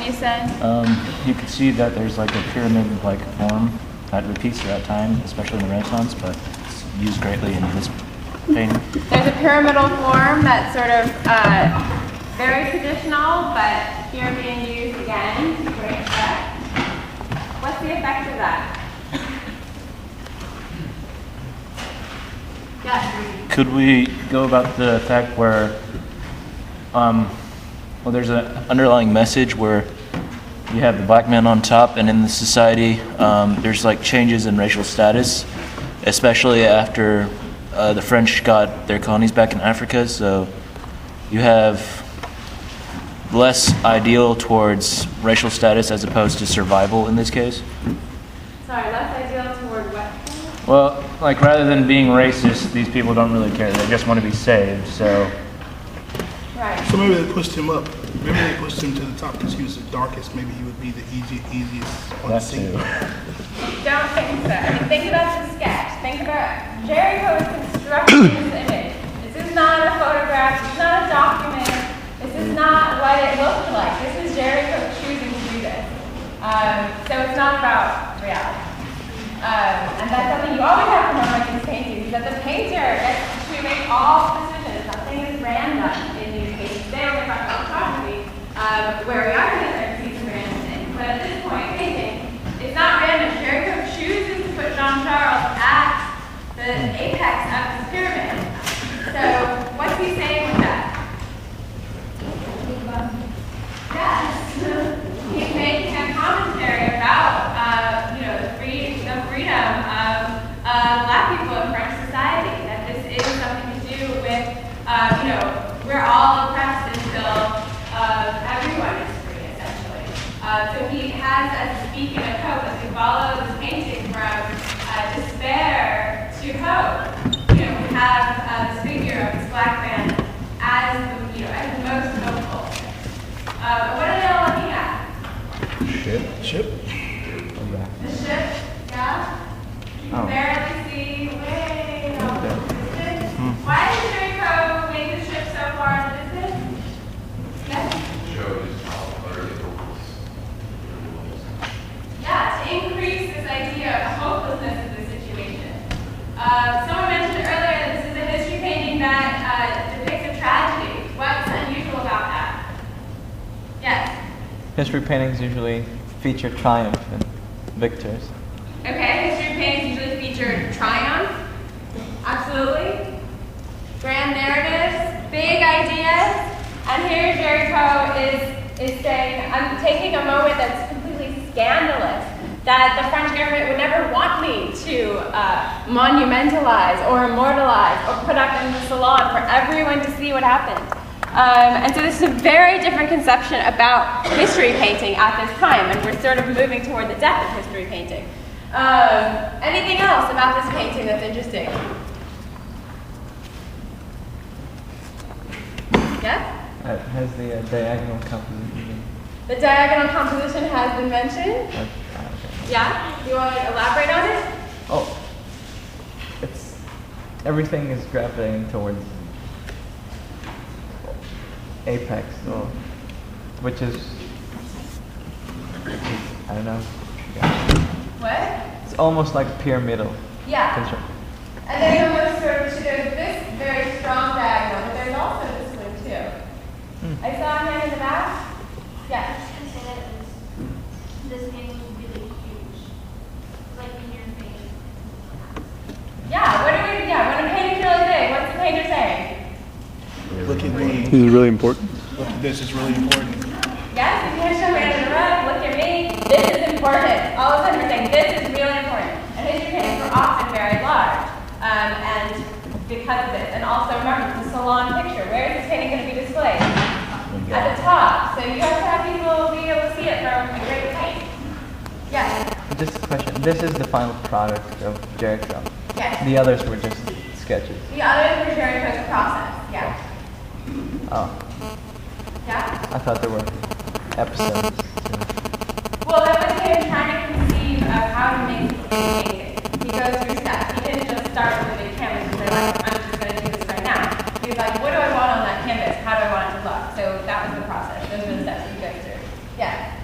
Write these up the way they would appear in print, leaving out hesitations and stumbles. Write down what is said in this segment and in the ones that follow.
you said? You can see that there's like a pyramid-like form that repeats throughout time, especially in the Renaissance, but it's used greatly in this painting. There's a pyramidal form that's sort of very traditional, but here being used again to great effect. What's the effect of that? Yes. Could we go about the fact where, well, there's an underlying message where you have the black man on top, and in the society, there's like changes in racial status, especially after the French got their colonies back in Africa. So you have less ideal towards racial status as opposed to survival in this case. Sorry, less ideal toward what? Well, like rather than being racist, these people don't really care. They just want to be saved. So. Right. So maybe they pushed him up. Maybe they pushed him to the top because he was the darkest. Maybe he would be the easiest on the scene. Don't think so. I mean, think about the sketch. Think about Jericho is constructing this image. This is not a photograph. This is not a document. This is not what it looked like. This is Jericho choosing to do this. So it's not about reality. And that's something you always have to remember in these paintings, is that the painter gets to make all decisions. Nothing is random in these paintings. They only talk about photography, where we are going to see some random things. But at this point, painting, it's not random. Jericho chooses to put Jean-Charles at the apex of the pyramid. So what's he saying with that? Yes. He's making a commentary about, the freedom of black people in French society. That this is something to do with, we're all oppressed until everyone is free, essentially. So he has us speaking of hope as we follow this painting from despair to hope. We have this figure of this black man as the most hopeful. What are they all looking at? Ship. The ship, yeah? You can barely see way off in the distance. Why did Jericho make the ship so far in the distance? Yes? Shows how utterly hopeless everyone is. Yeah, to increase this idea of hopelessness of the situation. Someone mentioned earlier that this is a history painting that depicts a tragedy. What's unusual about that? Yes? History paintings usually feature triumph and victors. Okay, history paintings usually feature triumph. Absolutely. Grand narratives, big ideas. And here Jericho is saying, I'm taking a moment that's completely scandalous, that the French government would never want me to monumentalize or immortalize or put up in the salon for everyone to see what happened. And so this is a very different conception about history painting at this time, and we're sort of moving toward the death of history painting. Anything else about this painting that's interesting? Yeah? Has the diagonal composition been? The diagonal composition has been mentioned. Okay. Yeah? Do you want to elaborate on it? Oh, everything is gravitating towards apex, which is I don't know. What? It's almost like pyramidal. Yeah. construction. And there's almost there's this very strong diagonal, but there's also this one too. I saw a hand in the back. Yeah. This painting was really huge. Like in your face. Yeah, when a painting's really big, what's the painter saying? Look at me. This is really important. Look at this. It's really important. Yes, you can't show me in the rug, look at me. This is important. All of a sudden we're saying this is really important. And history paintings were often very large. And because of this. And also remember the salon picture. Where is this painting going to be displayed? At the top. So you have to have people be able to see it from a great height. Yes. Just a question. This is the final product of Jericho. Yes. The others were just sketches. The others were Jericho's process. Yeah. Oh, Yeah? I thought there were episodes. Well, that was him trying to conceive of how to make this painting. He goes through steps. He didn't just start with a big canvas and say, like, I'm just going to do this right now. He was like, what do I want on that canvas? How do I want it to look? So that was the process. Those were the steps he goes through. Yeah.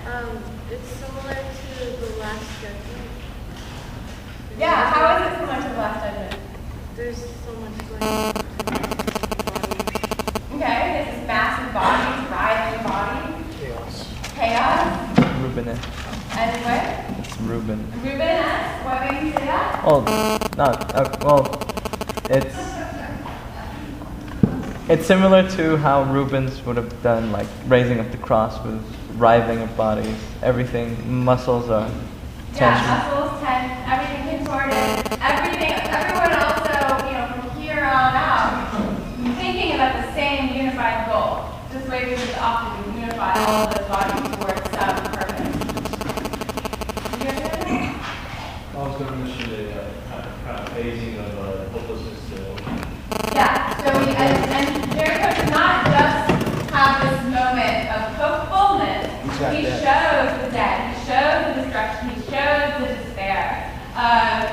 Chaos? Rubenesque. And what? It's Ruben. Rubenesque? What made you say that? Well, not well. It's similar to how Rubens would have done, like raising up the cross with writhing of bodies. Everything, muscles are Yeah, tension. muscles, tense, everything contorted, everything, everyone also, from here on out, thinking about the same unified goal. This way we would often unify all of those bodies towards some purpose. Did you understand? I was going to mention a kind of phasing of hopelessness to Yeah, so and Jericho does not just have this moment of hopefulness. He shows the dead, he shows the destruction, he shows the despair.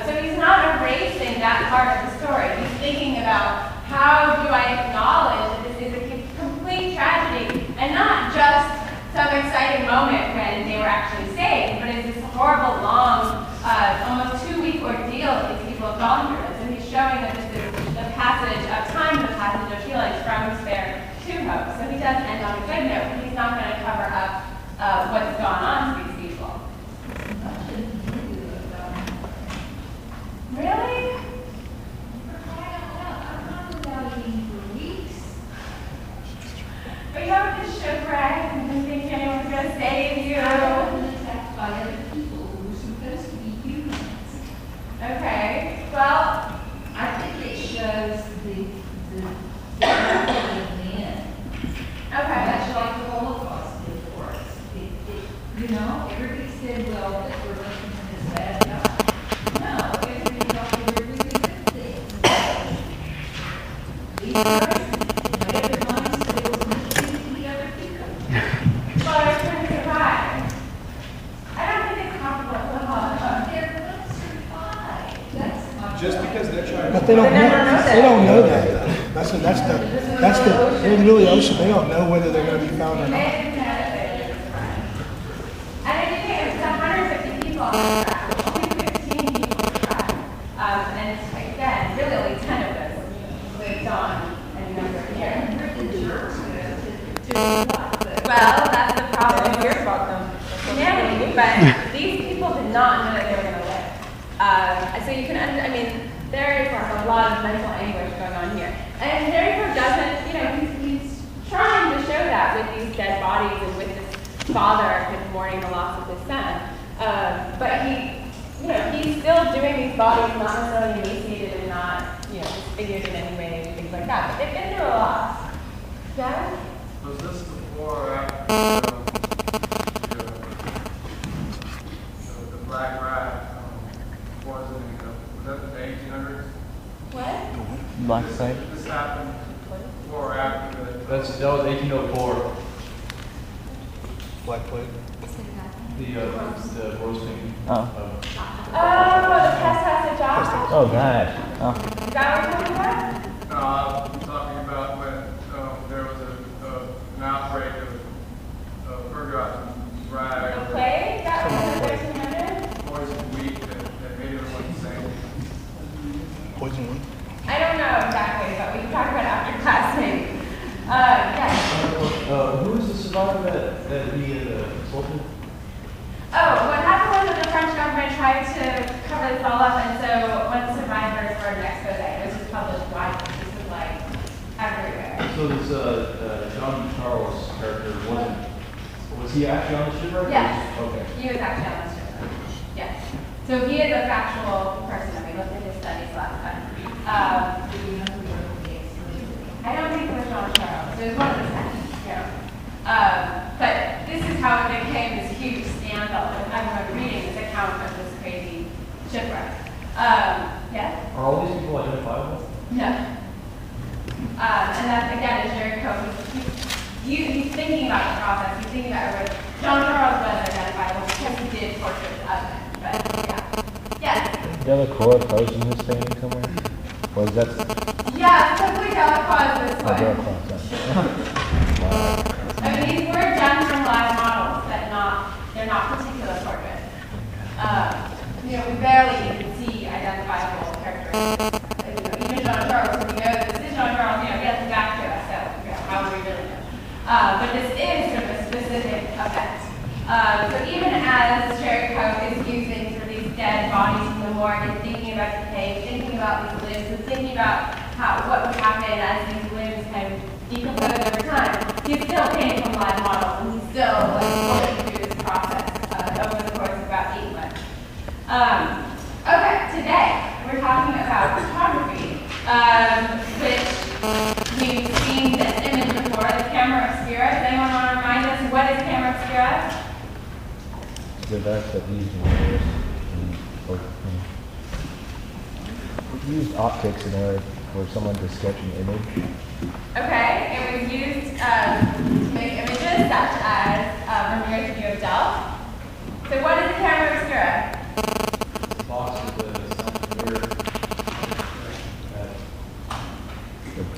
So he's not erasing that part of the story. He's thinking about how do I acknowledge that this is a complete tragedy and not just some exciting moment when they were actually saved, but it's this horrible, long, almost 2-week ordeal that these people have gone through. And so he's showing that this is the passage of time, the passage of feelings from despair to hope. So he does end on a good note, but he's not going to cover up what's gone on to these people. Really? But you haven't been shipwrecked and been thinking anyone's going to save you. Okay, well, I think it shows the men. okay. That's like the Holocaust did for us. Everybody said, well, that we're looking at this bad guy. No, everybody thought they were really good things. These guys made their minds so they were mistreating the other people. Well, they're trying to survive. I don't think it's comparable to the Holocaust. They're going to survive. That's my Just because they're trying But to. they don't know that. That's the, they're in the ocean, they don't know whether they're gonna be found or They not. didn't know that they were surviving. And if you think it was 150 people on the track, only 15 people survived. And again, really only 10 of us lived on and number here. Well, that's the problem. Hear about them. Yeah, but these people did not know that they were going to live. So you can, there is like a lot of mental anguish going on here. And Jericho doesn't, he's trying to show that with these dead bodies and with this father kind of mourning the loss of his son. But he's still doing these bodies not necessarily emaciated and not, disfigured in any way and things like that. But they've been through a lot. Yeah? Was this before or after the black rat poisoning? Was that in the 1800s? What? Black site. This happened before or after the. That was 1804. Black plague. The roasting. Oh. Of, Oh, the pest job. Oh, that. Oh. Is that what you're talking about? I'm talking about when there was an outbreak of forgotten The rag, plague? That was in the 1300s? poison wheat that made everyone insane. Poison one. I don't know exactly, but we can talk about it after class maybe. Yes. who is the survivor that he had consulted? Oh, what happened was that the French government tried to cover this all up, and so one survivor wrote an expose. It was just published widely. This was like everywhere. So this John Charles character was he actually on the shipwreck? Yes. Okay. He was actually on the ship. Yes. So he is a factual person, and we looked at his studies last time. I don't think it was John Charles. It was one of the second. But this is how it became this huge scandal with everyone reading this account of this crazy shipwreck. Yes? Are all these people identifiable? No. And that's, again, is Jericho. He's thinking about the process. He's thinking about it. John Charles was identifiable because he did portraits of him. But, yeah. Yes? Delacroix posing this thing somewhere? Or is that Yeah, typically Delacroix is this way. Delacroix? I mean, these were done from live models, but they're not particular portraits. We barely even see identifiable characteristics. Even John Charles, we know this is John Charles, he has it back to us, so how would we really know? But this is sort of a specific event. So even as Jericho is using sort of these dead bodies from the morgue and thinking about decay, thinking about these limbs, and thinking about what would happen as these limbs kind of decompose over time, he's still painting from live models, and he's still going through this process over the course of about 8 months. Okay, today we're talking about photography, which we've seen this image before, the camera obscura. Does anyone want to remind us what is camera obscura? The device that used mirrors and used optics in order for someone to sketch an image. Okay, it was used to make images such as Vermeer's view of Delft. So what is a camera obscura? Box with a mirror.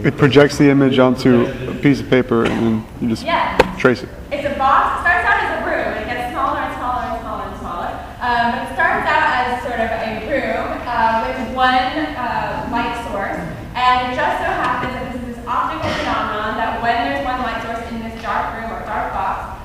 It projects the image onto a piece of paper and then you just Yes. trace it. It's a box. It starts out as a room. It gets smaller and smaller and smaller and smaller. But it starts out as sort of a room with one light source. And it just so happens that this is this optical phenomenon that when there's one light source in this dark room or dark box,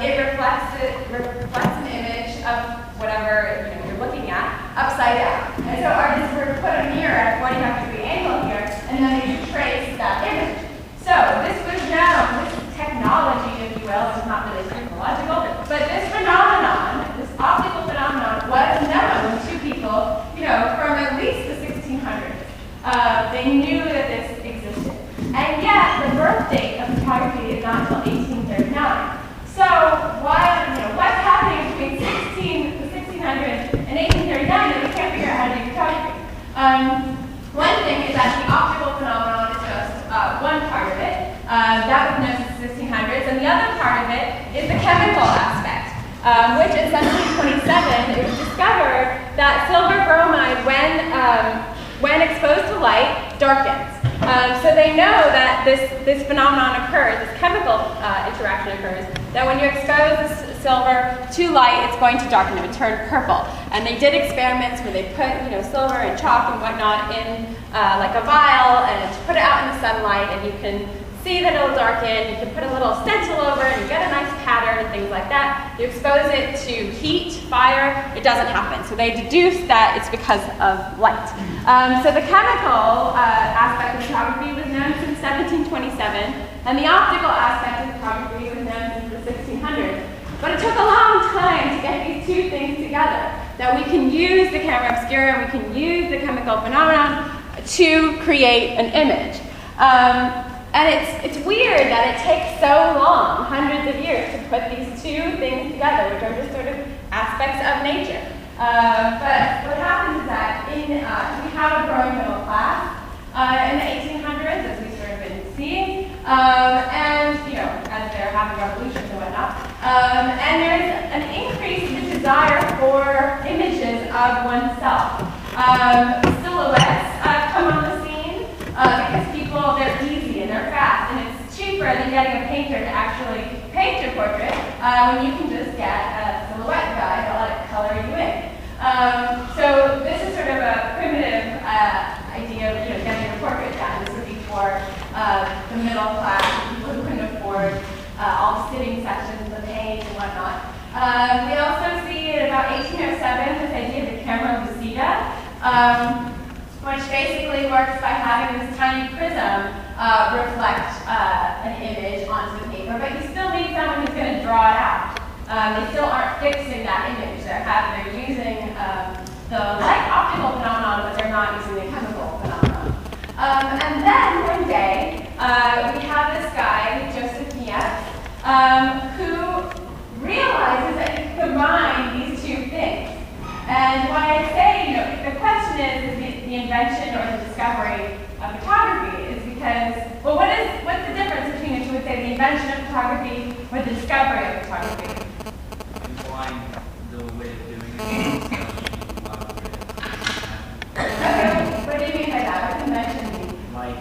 it reflects an image of whatever you're looking at upside down. And so artists were to put a mirror at a 45-degree angle here, and then they trace that image. So this was known, this technology, if you will, it's not really technological, but this phenomenon, this optical phenomenon, was known to people, from at least the 1600s. They knew that this existed. And yet, the birth date of photography is not until 1839. So, what's happening between the 1600s and 1839 that we can't figure out how to do photography? One thing is that the optical phenomenon is just one part of it. That was known since the 1600s. And the other part of it is the chemical aspect, which in 1727 it was discovered that silver bromide, when exposed to light, darkens. So they know that this phenomenon occurs, this chemical interaction occurs, that when you expose this silver to light, it's going to darken, it would turn purple. And they did experiments where they put silver and chalk and whatnot in like a vial and put it out in the sunlight, and you can see that it'll darken. You can put a little stencil over it and you get a nice pattern and things like that. You expose it to heat, fire, it doesn't happen. So they deduced that it's because of light. So the chemical aspect of photography was known since 1727, and the optical aspect of photography was known since the 1600s. But it took a long time to get these two things together, that we can use the camera obscura and we can use the chemical phenomenon to create an image. And it's weird that it takes so long, hundreds of years, to put these two things together, which are just sort of aspects of nature. But what happens is that we have a growing middle class in the 1800s, as we've sort of been seeing, and as they're having revolutions and whatnot. And there's an increase in the desire for images of oneself. Silhouettes come on the scene because people, they're easy and they're fast, and it's cheaper than getting a painter to actually paint your portrait when you can just get a silhouette guy to let it color you in. So this is sort of a primitive idea of getting a portrait done. This would be for the middle class, people who couldn't afford all the sitting sections, the paint and whatnot. We also see in about 1807 this idea of the camera lucida, which basically works by having this tiny prism reflect an image onto the paper, but you still need someone who's going to draw it out. They still aren't fixing that image. They're using the light optical phenomenon, but they're not using the chemical phenomenon. And then one day, we have this guy, Joseph Niepce, who realizes that he can combine these two things. And why I say, the question is the invention or the discovery of photography is because, well, what's the difference between, if you would say, the invention of photography or the discovery of photography? Implying the way of doing it. Okay, what do you mean by that? What invention mean? Like,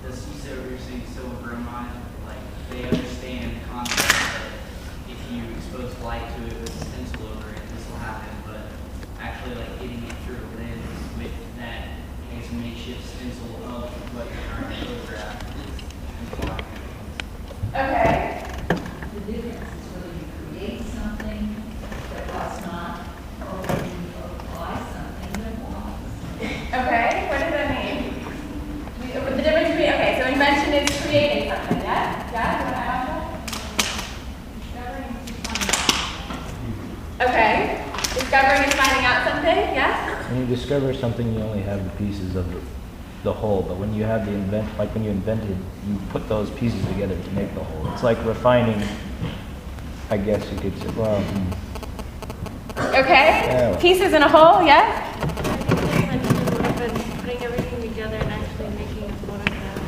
the CISO, you're saying silver bromide, like, they understand the concept that if you expose light to it with a stencil over it, this will happen, but actually, like, getting it through a lens with that, I guess, makeshift stencil of what you're trying to photograph is implying. Okay. The difference is whether you create something Okay. Discovering and finding out something, yes? When you discover something, you only have the pieces of the whole, but when you have when you invented, you put those pieces together to make the whole. It's like refining, I guess you could say, well, Okay. Yeah. Pieces in a whole, yes? Putting everything together and actually making a photograph.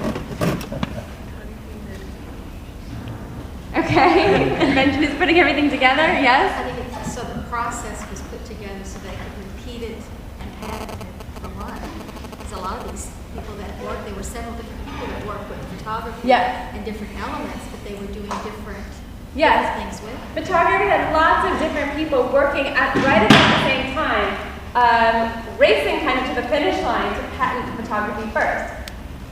Okay. Invention is putting everything together, yes? I think it's, so the process was put together so they could repeat it and add it for one. Because a lot of these people that work, there were several different people that worked with photography Yes. and different elements, but they were doing different Yes. things with. Photography had lots of different people working right about the same time, racing kind of to the finish line to patent photography first.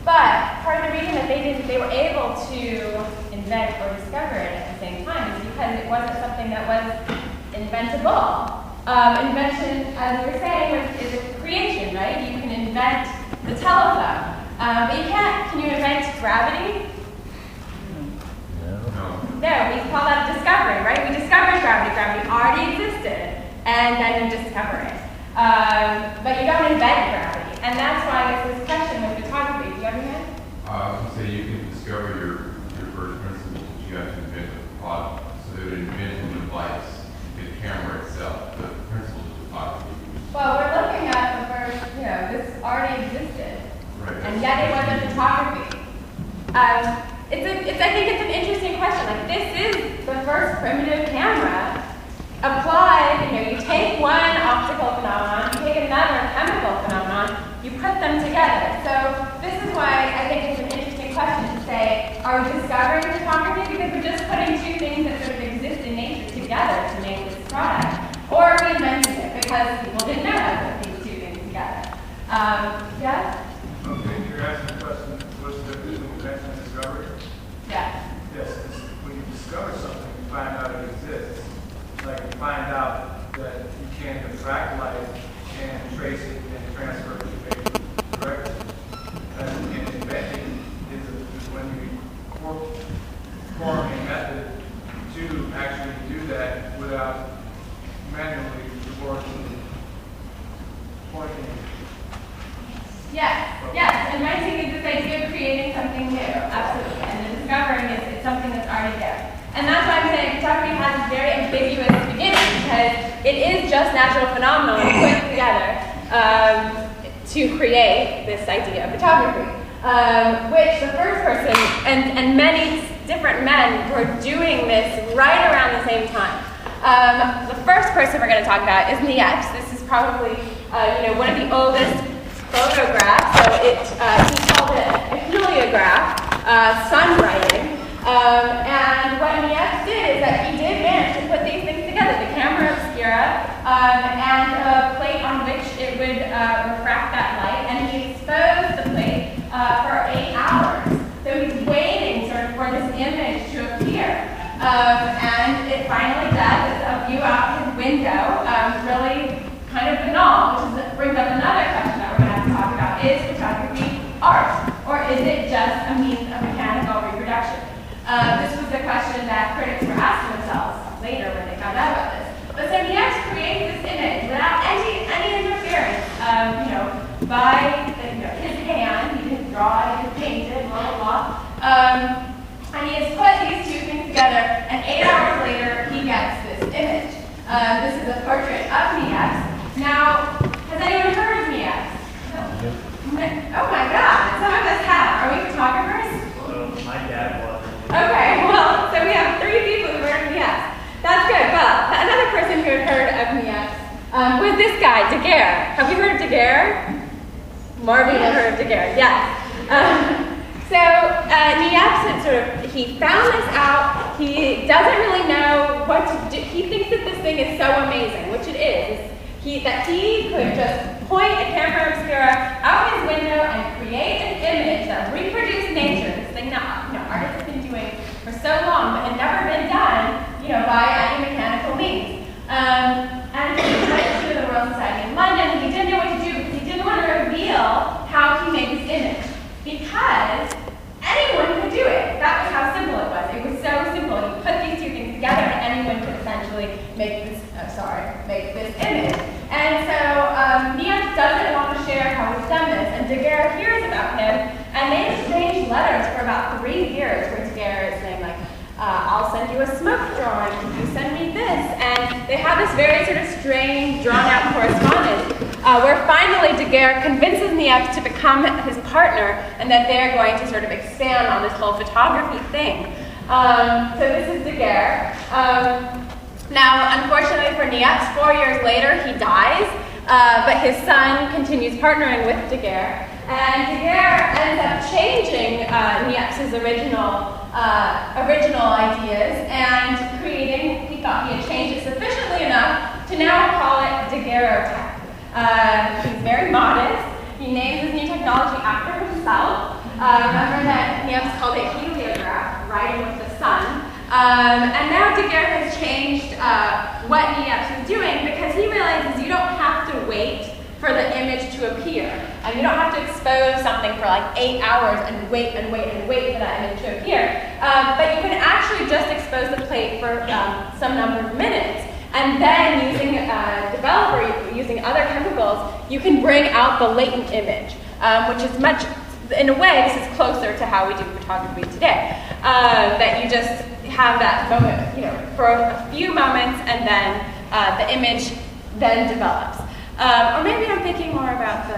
But part of the reason that they were able to invent or discover it at the same time is because it wasn't something that was inventable. Invention, as we were saying, is a creation, right? You can invent the telephone, but you can't. Can you invent gravity? No, we call that discovery, right? We discovered gravity. Gravity already existed, and then you discover it. But you don't invent gravity, and that's why it's this question with photography. Do you have any hand? I was going to say you can discover your first principle, but you have to invent the product. So they would invent the device, the camera itself, the principle of photography. Well, we're looking at the first, this already existed, Right. and yet it wasn't photography. I think it's an interesting question. Like, this is the first primitive camera applied. You take one optical phenomenon, you take another chemical phenomenon, you put them together. So this is why I think it's an interesting question to say, are we discovering photography because we're just putting two things that sort of exist in nature together to make this product, or are we inventing it because people didn't know how to put these two things together? Yes? Okay, you're asking the question, what's the difference between invention and discovery? Yes. Yes, when you discover something, you find out it exists. Like you find out that you can contract light and trace it and transfer it to paper, correct? And inventing is when you form a method to actually do that without manually working, pointing. Yes, inventing is this idea of creating something new, absolutely. And then discovering is something that's already there. And that's why I'm saying photography has a very ambiguous beginning, because it is just natural phenomenon put together to create this idea of photography. Which the first person, and many different men were doing this right around the same time. The first person we're going to talk about is Niepce. This is probably one of the oldest photographs. So he called it a heliograph, sun writing. And what Niepce did is that he did manage to put these things together, the camera obscura and a plate on which it would refract that light, and he exposed the plate for 8 hours. So he's waiting sort of for this image to appear. And it finally does. It's a view out his window, really kind of banal, which brings up another question that we're going to have to talk about. Is photography art, or is it just a means of mechanical reproduction? This was the question that critics were asking themselves later when they found out about this. But so Niepce creates this image without any interference, by his hand. He didn't draw it, he didn't paint it, blah, blah, blah. And he has put these two things together, and 8 hours later, he gets this image. This is a portrait of Niepce. Now, has anyone heard of Niepce? No. Oh my God, some of us have. Are we photographers? My dad was. Okay, well, so we have 3 people who heard of Niepce. That's good. Well, another person who had heard of Niepce was this guy, Daguerre. Have you heard of Daguerre? More people have heard of Daguerre, yes. Niepce he found this out. He doesn't really know what to do. He thinks that this thing is so amazing, which it is. That he could just point a camera obscura out his window and create an image that reproduced nature. This thing that artists have been doing for so long, but had never been done, by any mechanical means. And he went to the Royal Society in London. He didn't know what to do because he didn't want to reveal how he made this image, because anyone could do it. That was how simple it was. It was so simple. You put these two things together and anyone could essentially make this image. And so Niepce doesn't want to share how he's done this, and Daguerre hears about him, and they exchange letters for about 3 years where Daguerre is saying, like, I'll send you a smoke drawing if you send me this. And they have this very sort of strange, drawn-out correspondence where finally Daguerre convinces Niepce to become his partner and that they're going to sort of expand on this whole photography thing. So this is Daguerre. Now, unfortunately for Niepce, 4 years later he dies, but his son continues partnering with Daguerre. And Daguerre ends up changing Niepce's original ideas and creating, he thought he had changed it sufficiently enough to now call it daguerreotype. He's very modest. He names his new technology after himself. Remember that Niepce called it heliograph, writing with the sun. And now Daguerre has changed what Niepce is doing because he realizes you don't have to wait for the image to appear. And you don't have to expose something for like 8 hours and wait for that image to appear. But you can actually just expose the plate for some number of minutes. And then using using other chemicals, you can bring out the latent image, which is much, in a way, this is closer to how we do photography today. That you just have that moment, for a few moments, and then the image then develops. Or maybe I'm thinking more about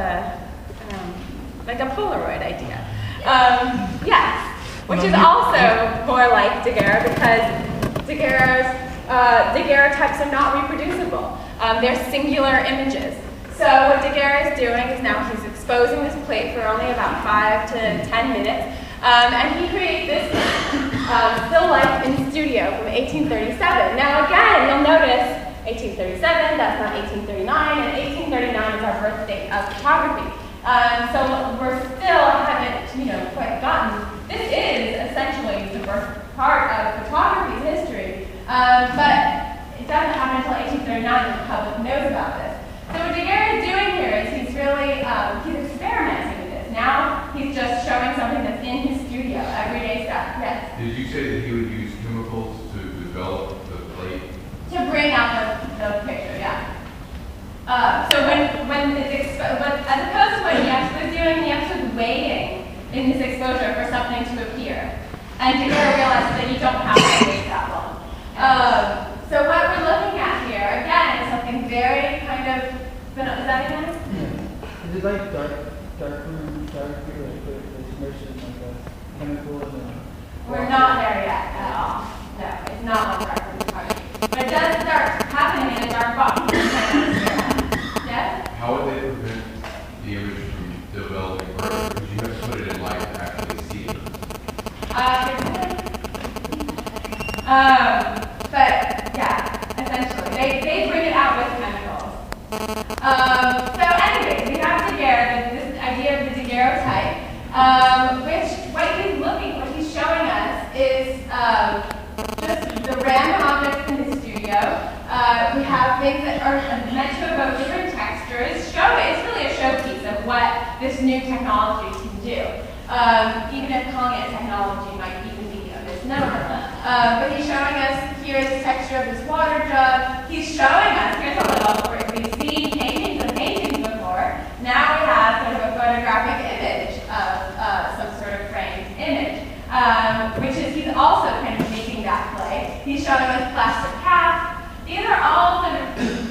like a Polaroid idea. Yes, which is also more like Daguerre because daguerreotypes are not reproducible. They're singular images. So what Daguerre is doing is now he's exposing this plate for only about 5 to 10 minutes, and he creates this still life in studio from 1837. Now again, you'll notice 1837, that's not 1839, and 1839 is our birth date of photography. So we're still haven't, quite gotten, this is essentially the birth part of photography's history, but it doesn't happen until 1839 when the public knows about this. So what Daguerre is doing here is he's really, he's experimenting with this. Now he's just showing something that's in his studio, everyday stuff. Yes? Did you say that he would use chemicals to develop the plate? To bring out the picture, yeah. So when it's as opposed to what Niepce was doing, Niepce was waiting in this exposure for something to appear. And Daguerre realized that you don't have to wait that long. So what we're looking at here, again, is something very kind of, is that again? Yeah. Is it like darker, like it's immersed in like a chemical and We're not there yet at all. No, it's not on darker photography. But it does start happening in a dark box. Yes? How would they prevent the image from developing further? Because you have to put it in light to actually see it. But yeah, essentially, they bring it out with chemicals. So anyways, we have Daguerre, this idea of the daguerreotype, which what he's showing us is just the random objects in his studio. We have things that are meant to evoke different textures. It's really a showpiece of what this new technology can do. Even if calling it technology might even be a misnomer. But he's showing us, here's the texture of this water jug. He's showing us, here's a little, where we've seen paintings and paintings before. Now we have sort of a photographic image of some sort of framed image. Which is, he's also kind of making that play. He's showing us plastic caps. These are all sort of,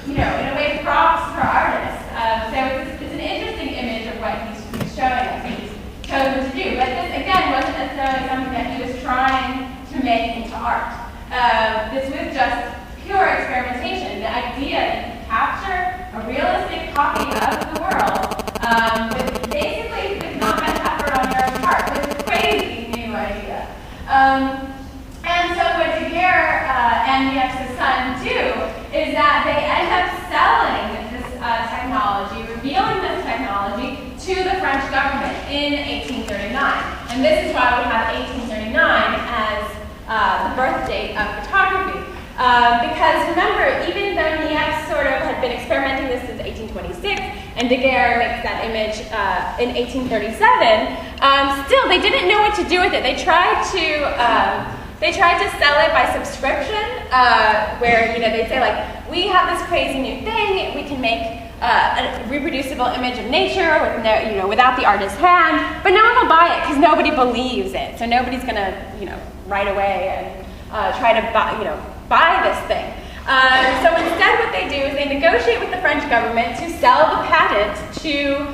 in a way, props for artists. So it's an interesting image of what he's showing us, he's chosen to do. But this, again, wasn't necessarily something that he was trying to make into art. This was just pure experimentation. The idea that you could capture a realistic copy of the world with not much effort on your own part was a crazy new idea. And so what Daguerre and Niepce's son do is that they end up selling this technology, revealing this technology to the French government in 1839. And this is why we have 1839 as the birth date of photography. Because remember, even though Niepce sort of had been experimenting this since 1826, and Daguerre makes that image in 1837, still they didn't know what to do with it. They tried to They tried to sell it by subscription, where they say like, we have this crazy new thing, we can make a reproducible image of nature with without the artist's hand, but no one will buy it because nobody believes it. So nobody's gonna right away and try to buy this thing. So instead what they do is they negotiate with the French government to sell the patent to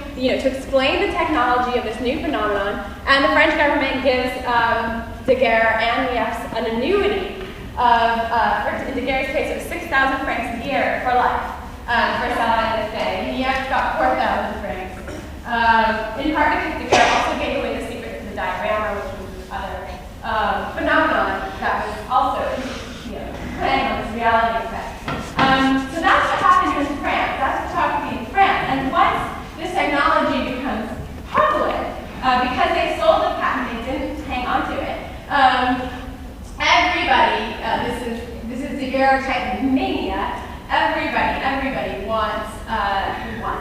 explain the technology of this new phenomenon, and the French government gives Daguerre and Niepce an annuity of, in Daguerre's case, it was 6,000 francs a year for life for selling this thing. Niepce got 4,000 francs. In part because Daguerre also gave away the secret to the diorama, which was this other phenomenon that was also playing on this reality effect. So that's what happened in France. That's photography in France. And once this technology becomes popular, because they sold the patent, they didn't hang on to it. Everybody, this is daguerreotype mania. Everybody wants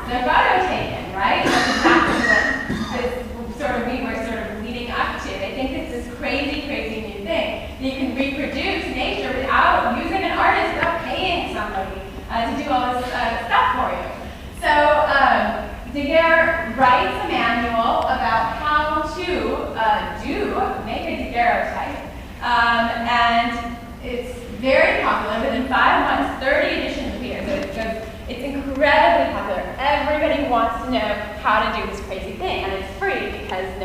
their photo taken, right? That's exactly what we were sort of leading up to. They think it's this crazy new thing. You can reproduce nature without using an artist, without paying somebody to do all this stuff for you. So Daguerre writes a manual about how to make a daguerreotype, and it's very popular. Within 5 months, 30 editions appear. So it's incredibly popular. Everybody wants to know how to do this crazy thing, and it's free because you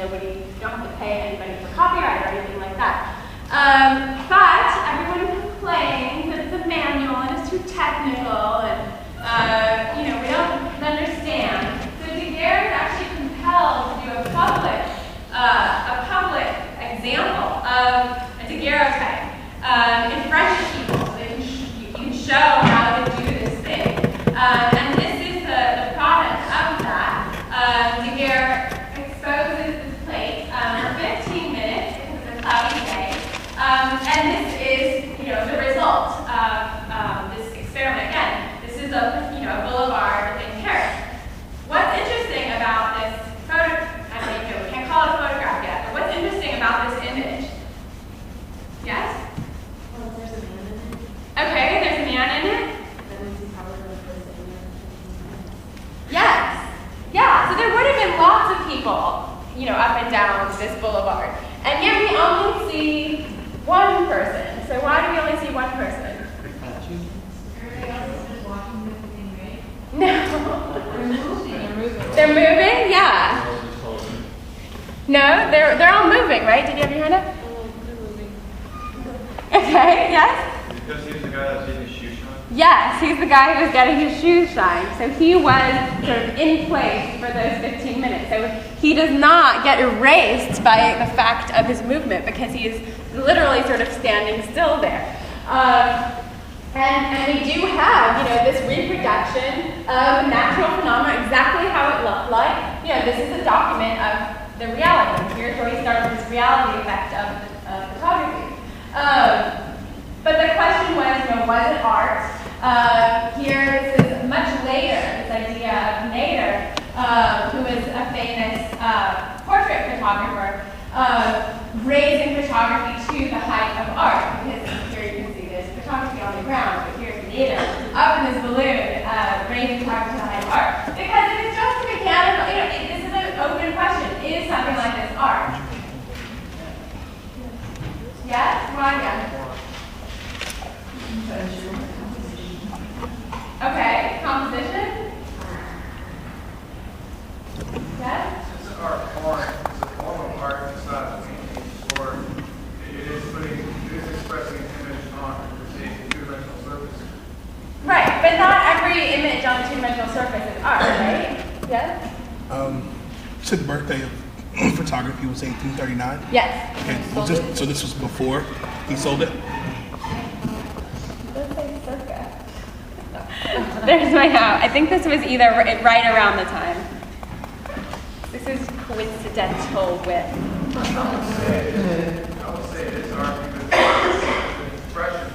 don't have to pay anybody for copyright or anything like that. But everyone complains that it's a manual and it's too technical, and we don't understand. So Daguerre is actually compelled to do a public example of a daguerreotype in French people, so you can show how to do this thing. And this is the product of that. Daguerre exposes this plate for 15 minutes. This is a cloudy day. And this is, the result of this experiment. Again, this is a boulevard in Paris. What's interesting about this photo? We can't call it a photograph yet. But what's interesting about this image? Yes. Well, there's a man in it. Okay, there's a man in it. That means he's probably going to put it in there. Yes. Yeah. So there would have been lots of people, up and down this boulevard, and yet we only see one person. So why do we only see one person? Everybody else is just walking with the thing, right? No. They're moving. They're moving. Yeah. No, they're all moving, right? Did you have your hand up? They're moving. Okay. Yes. Because he's the guy that's getting his shoes shine? Yes, he's the guy who was getting his shoes shined. So he was sort of in place for those 15 minutes. So he does not get erased by the fact of his movement because he is literally sort of standing still there. And we do have, this reproduction of natural phenomena, exactly how it looked like. This is a document of the reality. Here's where we start with this reality effect of photography. But the question was it art? Here, this is much later, this idea of Nader, who is a famous portrait photographer, raising photography to the height of art. Because here you can see there's photography on the ground, but here's Nader up in this balloon, raising photography to the height of art. Because if it's just mechanical, this is an open question. Is something like this art? Yes? Why? Yeah. Okay, composition? Yes? It's an art form. It's a form of art. It's not a painting. Or it is expressing an image on a two-dimensional surface. Right, but not every image on a two-dimensional surface is art, right? Yes? So the birthday of photography was 1839? Yes. Okay, so this was before he sold it? Let's say circa. There's my note. I think this was either right around the time. This is coincidental with. I would say it is art because it's an expression.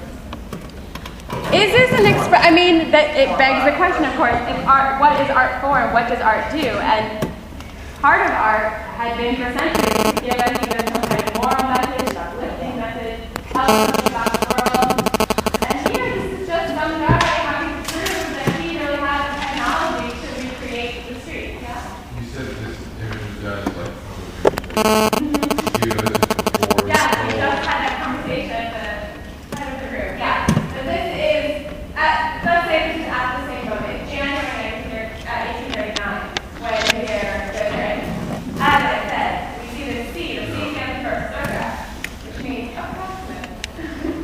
Is this an expression? I mean, it begs the question, of course, if art, what is art for? What does art do? And part of art had been for centuries given either some kind of moral message, uplifting message. tells us about the world. And here, this is just some guy having to prove that he really has the technology to recreate the street. Yeah? You said that this image was done like you know this before. Yeah, we just had that conversation at the head of the group. Yeah. So this is, let's say this is at the same moment, January 1839, when they're in. As I said, we see the C. The C stands for photograph, which means approximate.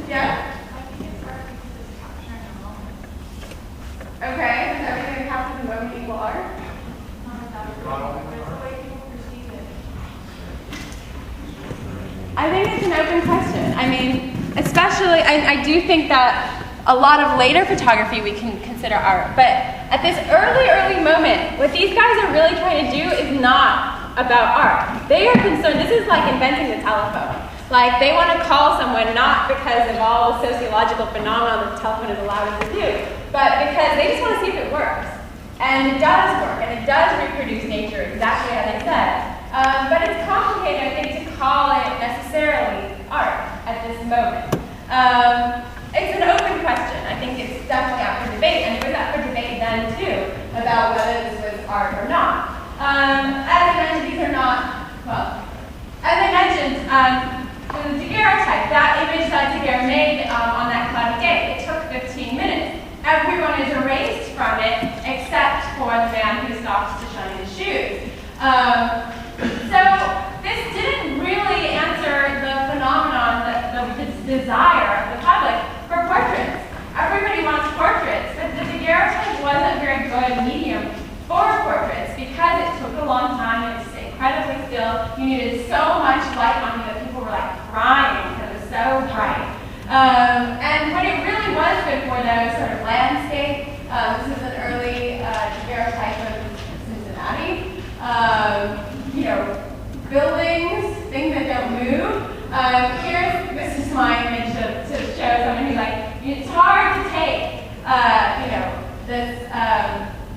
Yeah? Okay, is everything that happens in the moment equal art? I think it's an open question. I mean, especially, I do think that a lot of later photography we can consider art, but at this early moment, what these guys are really trying to do is not about art. They are concerned, this is like inventing the telephone. Like, they want to call someone not because of all the sociological phenomena that the telephone has allowed us to do, but because they just want to see if it works. And it does work, and it does reproduce nature exactly as I said. But it's complicated, I think, to call it necessarily art at this moment. It's an open question. I think it's definitely up for debate, and it was up for debate then too, about whether this was art or not. As I mentioned, these are not, well, as I mentioned, the daguerreotype, that image that Daguerre made on that cloudy day, it took 15 minutes. Everyone is erased from it except for the man who stops to shine his shoes. So this didn't really answer the phenomenon, the desire of the public for portraits. Everybody wants portraits, but the daguerreotype wasn't a very good medium for portraits because it took a long time, it was incredibly still, you needed so much light on you that people were like crying because it was so bright. And what it really was good for, though, is sort of landscape. This is an early daguerreotype of Cincinnati. You know, buildings, things that don't move. This is my image to show someone who's like, it's hard to take, this,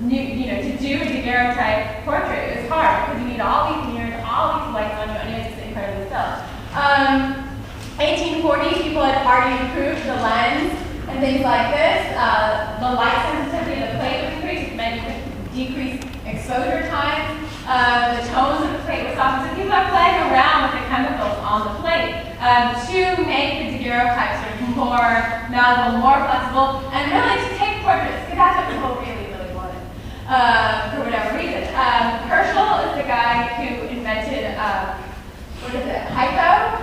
to do a daguerreotype portrait. It was hard because you need all these mirrors, all these lights on you, and it's just incredibly still. 1840, people had already improved the lens and things like this. The light sensitivity of the plate was increased, which meant you could decrease exposure time. The tones of the plate were softened. So people are playing around with the chemicals on the plate to make the daguerreotype sort of more malleable, more flexible, and really to take portraits, because that's what people really wanted for whatever reason. Herschel is the guy who invented, hypo,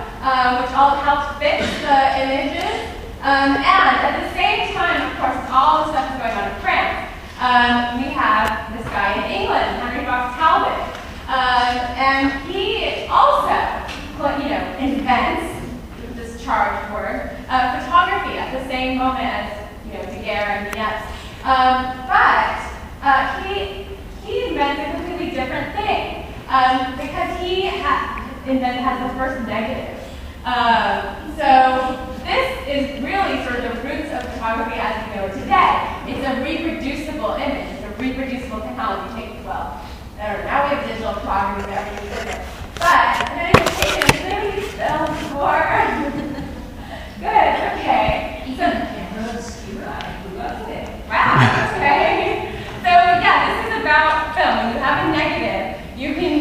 which all helped fix the images. And at the same time, of course, all the stuff is going on in France. We have this guy in England, Henry Fox Talbot, and he also, invents this charged word, photography at the same moment as Daguerre and Niepce. But he invents a completely different thing because he has the first negative. So this is really sort of the roots of photography as we know it today. It's a reproducible image. It's a reproducible technology. Now we have digital photography and everything in it. But an education is really still for good. Okay. So wow. Okay. So yeah, this is about film. When you have a negative, you can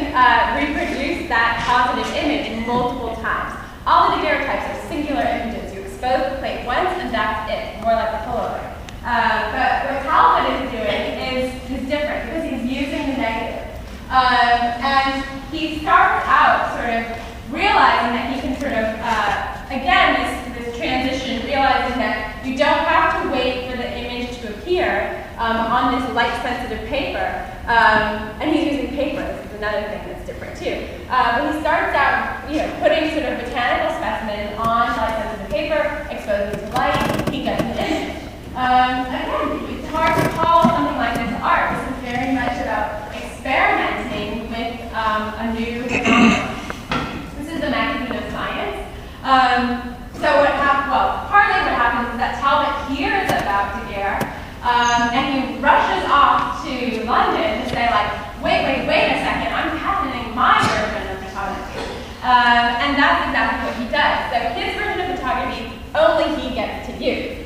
reproduce that positive image multiple times. All the daguerreotypes are singular images. You expose the plate once and that's it, more like a Polaroid. But what Talbot is doing is different because he's using the negative. And he starts out sort of realizing that he can sort of, again, this transition, realizing that you don't have to wait for the image to appear on this light-sensitive paper. And he's using paper. This is another thing that's different too. But he starts out, putting sort of botanical specimens on light-sensitive paper, exposing it to light. He gets an image. Again, it's hard to call something like this art. This is very much about experimenting with a new phenomenon. This is the Magazine of Science. So what happened? Well, partly what happens is that Talbot hears about Daguerre, and he rushes off to London to say, like, wait a second, I'm patenting my version of photography. And that's exactly what he does. So his version of photography only he gets to use.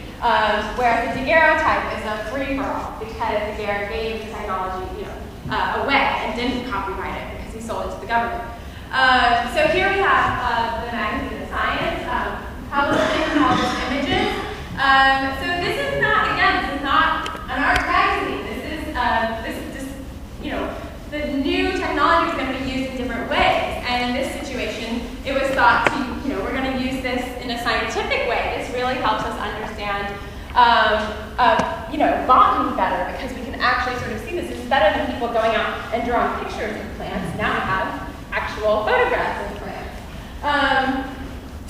Whereas the daguerreotype is a free-for-all because Daguerre gave the technology, away and didn't copyright it because he sold it to the government. So here we have the magazine of Science, publishing all these images. So this is not, again, this is not an art magazine. This is just, the new technology is going to be used in different ways. And in this situation, it was thought to, we're going to use this in a scientific way. This really helps us understand, botany better because we can actually sort of see this. This is better than people going out and drawing pictures of plants. Now we have actual photographs of plants.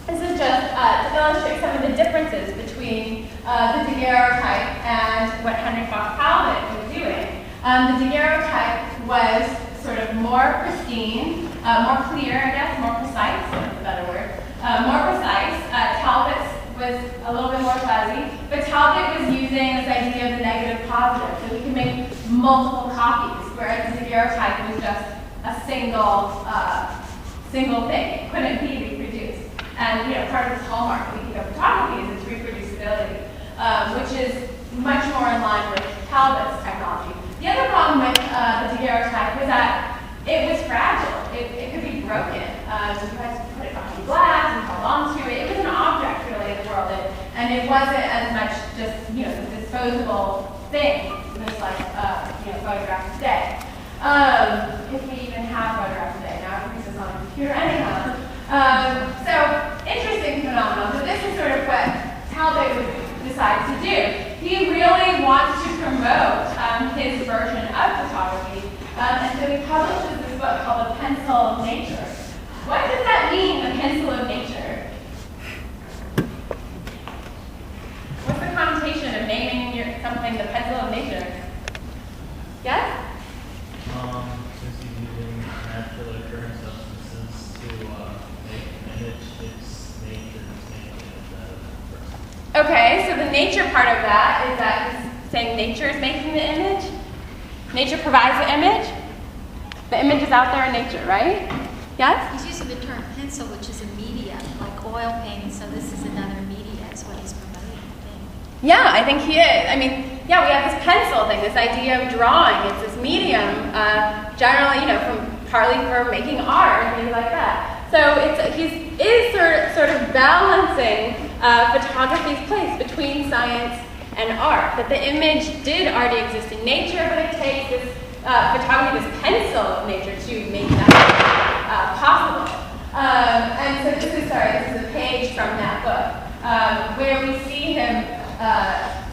This is just to illustrate some of the differences between the daguerreotype and what Henry Fox Talbot was doing. The daguerreotype was sort of more pristine, more clear, I guess, more precise, that's a better word, more precise. Talbot's was a little bit more fuzzy, but Talbot was using this idea of the negative positive, so we can make multiple copies, whereas the daguerreotype was just a single thing. It couldn't be reproduced. And part of this hallmark of photography is its reproducibility, which is much more in line with Talbot's technology. The other problem with the daguerreotype was that it was fragile. It could be broken. So you had to put it behind glass and hold on to it. It was an object really in the world, and it wasn't as much just this disposable thing, just like photographs today. If we even have photographs today, now this is on a computer anyhow. So interesting phenomenon. So this is sort of what Talbot decided to do. He really wants to promote his version of photography, and so he publishes this book called The Pencil of Nature. What does that mean, the pencil of nature? What's the connotation of naming something the pencil of nature? Yes? Since you're using naturally occurring substances to make an image, it's nature's making it. Okay, so the nature part of that is that he's saying nature is making the image. Nature provides the image. The image is out there in nature, right? Yes? He's using the term pencil, which is a media, like oil painting, so this is another media, is what he's promoting, I think. Yeah, I think he is. I mean, yeah, we have this pencil thing, this idea of drawing. It's this medium, generally, partly for making art and things like that. So he is sort of balancing photography's place between science and art. That the image did already exist in nature, but it takes this photography, this pencil of nature, to make that possible. And so this is a page from that book where we see him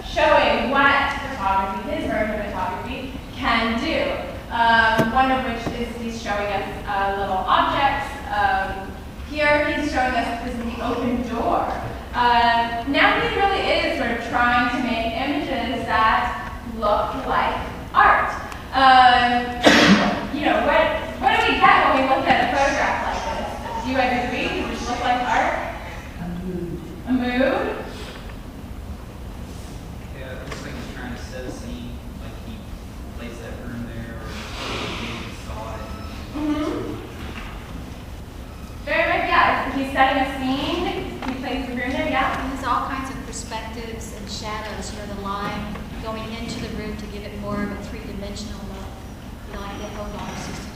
showing what photography, his version of photography, can do. One of which is he's showing us little objects. Here he's showing us this is the open door. Now he really is sort of trying to make images that look like art. What do we get when we look at a photograph like this? Do you guys agree? Does this look like art? A mood? Yeah, it looks like he's trying to set a scene, like he placed that room there, or he saw it. Mm-hmm. Very good, yeah. He's setting a scene, he placed the room there, yeah. And there's all kinds of perspectives and shadows, the line going into the room to give it more of a three-dimensional look, like the old artists used to do.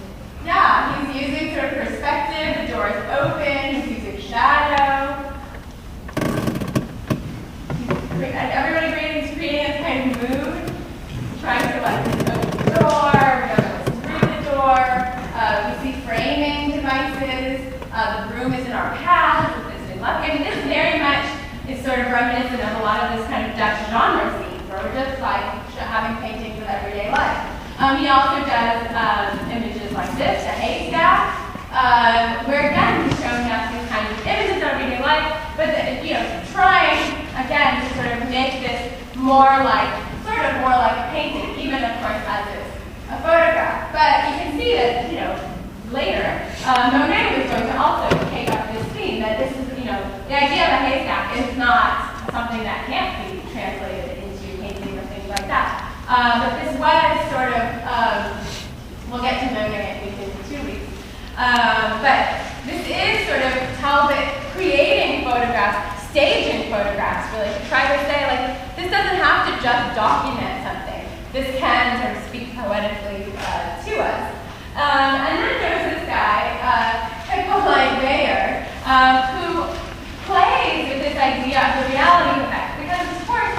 Yeah, he's using sort of perspective, the door is open, he's using shadow. Everybody agrees he's creating this kind of mood, trying to open the door, we don't know what's through the door, we see framing devices, the room is in our path, we're visiting luck. I mean, this very much is sort of reminiscent of a lot of this kind of Dutch genre scene, where we're just like having paintings of everyday life. He also does images like this, a haystack, where again he's showing us these kinds of images of everyday life, but trying again to sort of make this more like a painting, even of course as it's a photograph. But you can see that later Monet was going to also take up this theme that this is the idea of a haystack is not something that can't be translated into painting or things like that. But this was sort of, we'll get to Monet I think in 2 weeks. But this is sort of Talbot creating photographs staging photographs, really, to try to say, like, this doesn't have to just document something. This can sort of speak poetically to us. And then there's this guy, Hippolyte Bayer, who plays with this idea of the reality effect. Because, of course,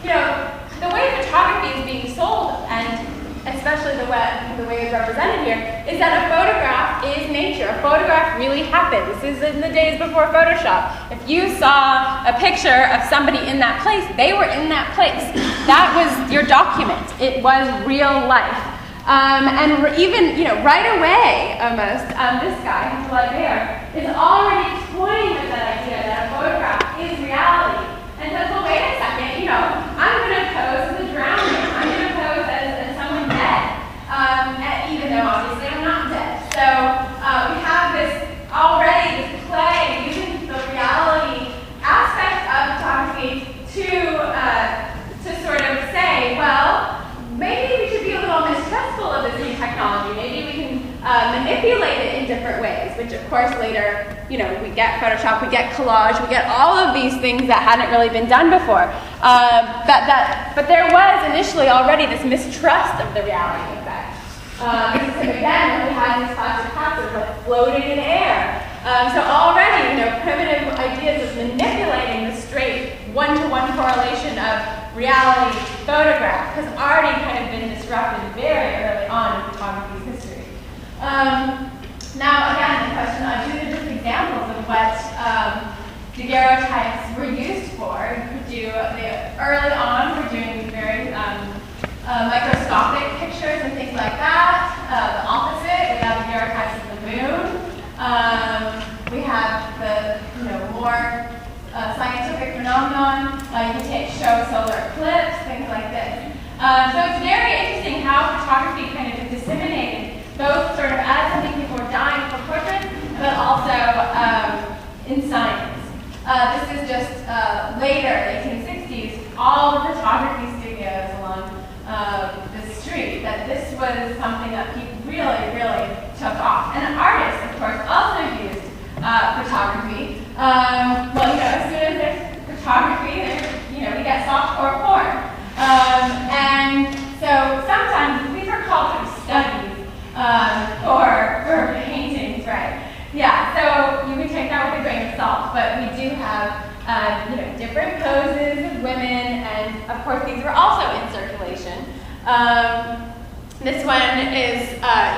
you know, the way photography is being sold, and especially the way it's represented here, is that a photograph is nature. A photograph really happened. This is in the days before Photoshop. If you saw a picture of somebody in that place, they were in that place. That was your document. It was real life. And even, you know, right away, almost, this guy, Hippolyte Bayer, is already toying with that idea that a photograph is reality. And says, well, wait a second, you know, I'm going to pose as a drowning. I'm going to pose as someone dead, even though obviously I'm not dead. So we have this already, this play using the reality aspect of photography to sort of say, well, maybe we should be a little mistrustful of this new technology. Maybe we can manipulate it in different ways, which of course later, you know, we get Photoshop, we get collage, we get all of these things that hadn't really been done before. But there was initially already this mistrust of the reality effect. Again, we had these classic concepts like floating in air. So already, you know, primitive ideas of manipulating the straight one-to-one correlation of reality photograph has already kind of been disrupted very early on in photography's history. Now, again, the question, these are just examples of what daguerreotypes were used for. Early on, we're doing very microscopic pictures and things like that. The opposite, we have daguerreotypes of the moon. We have the, you know, more scientific phenomenon. You can show solar eclipse, things like this. So it's very interesting how photography kind of disseminated both sort of as something people were dying for portraits, but also in science. This is just later, 1860s, all the photography studios along the street, that this was something that people really, really took off. And artists, of course, also used photography. Well, you know, as soon as there's photography, you know, we get softcore porn. And so sometimes these are called sort of studies for paintings, right? Yeah, so you can take that with a grain of salt, but we do have you know, different poses of women, and of course these were also in circulation. This one is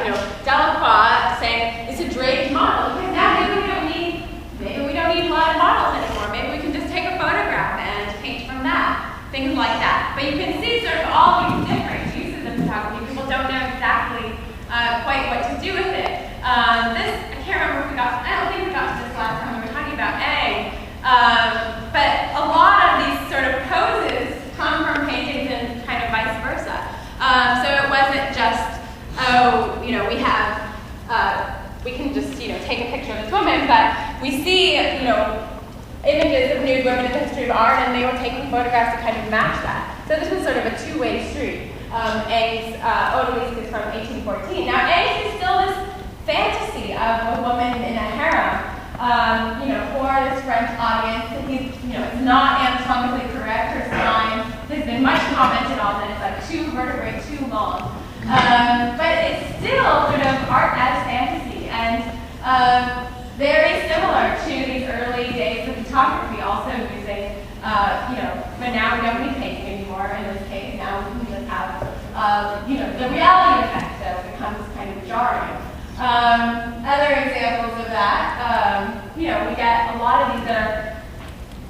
you know, Delacroix saying it's a draped model, because now maybe we don't need a lot of models anymore. Maybe we can just take a photograph and paint from that, things like that. But you can see sort of all these different uses of photography. People don't know exactly quite what to do with it. This, I can't remember if we got, I don't think we got to this last time we were talking about Aang, but a lot of these sort of poses come from paintings and kind of vice versa. So it wasn't just, oh, you know, we have, we can just, you know, take a picture of this woman, but we see, you know, images of nude women in the history of art, and they were taking photographs to kind of match that. So this was sort of a two-way street. Aang's Odalisque is from 1814. Now, Aang is still this fantasy of a woman in a harem, you know, for this French audience. He's, you know, it's not anatomically correct. Her spine has been much commented on that it's like 2 vertebrae too long. But it's still sort of art as fantasy, and very similar to these early days of photography, also using, you know, but now we don't need painting anymore in this case. Now we can just have, you know, the reality effect that becomes kind of jarring. Other examples of that, you know, we get a lot of these that are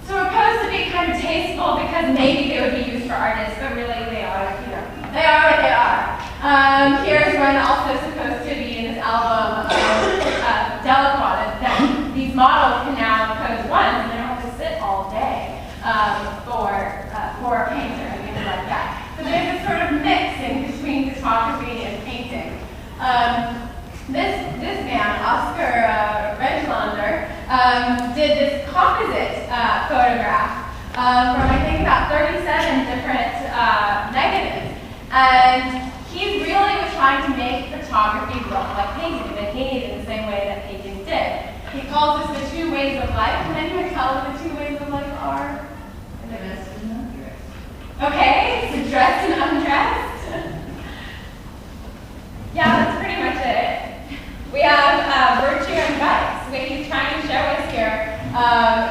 supposed to be kind of tasteful because maybe they would be used for artists, but really they are, you know, they are what they are. Here's one also supposed to be in this album of Delacroix, that these models can now pose once and they don't have to sit all day for a painter and things like that. So there's this sort of mix in between photography and painting. This man, Oscar Reglander, did this composite photograph from, I think, about 37 different negatives. And he really was trying to make photography look like painting, behave in the same way that painting did. He calls this the 2 ways of life. Can anyone tell what the 2 ways of life are? Okay, so dressed and undressed. Yeah, that's pretty much it. We have virtue and vice. What he's trying to show us here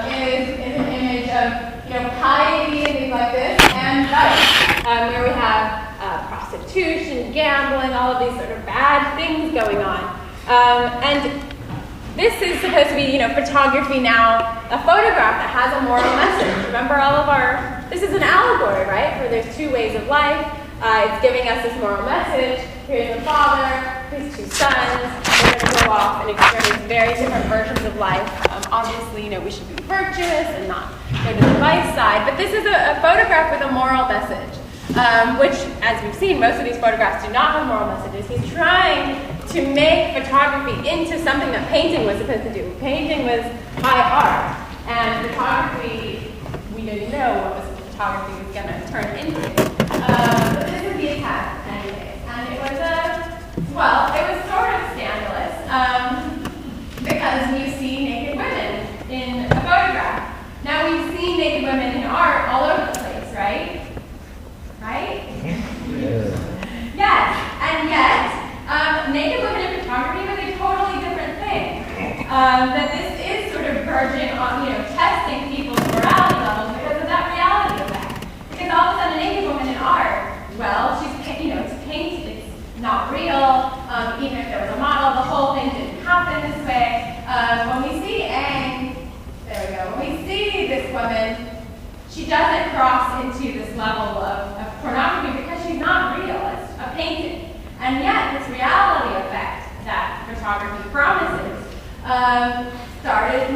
is an image of piety and things like this, and vice, where we have prostitution, gambling, all of these sort of bad things going on. And this is supposed to be, photography now, a photograph that has a moral message. Remember this is an allegory, right? Where there's two ways of life. It's giving us this moral message. Here's the father, his two sons. They're going to go off and experience very different versions of life. Obviously, we should be virtuous and not go to the vice side. But this is a photograph with a moral message, which, as we've seen, most of these photographs do not have moral messages. He's trying to make photography into something that painting was supposed to do. Painting was high art, and photography, we didn't know what photography was going to turn into. But this is the attack, anyways. And it was sort of scandalous, because we see naked women in a photograph. Now, we've seen naked women in art all over the place, right? Right? Yes, and yet, naked women in photography was a totally different thing. That this is sort of verging on, testing people's morality levels because of that reality effect. Because all of a sudden, a naked woman in art, well, she's, it's painted, it's not real. Even if there was a model, the whole thing didn't happen this way. When we see Aang, there we go. When we see this woman, she doesn't cross into this level of pornography because she's not real. It's a painting. And yet, this reality effect that photography promises started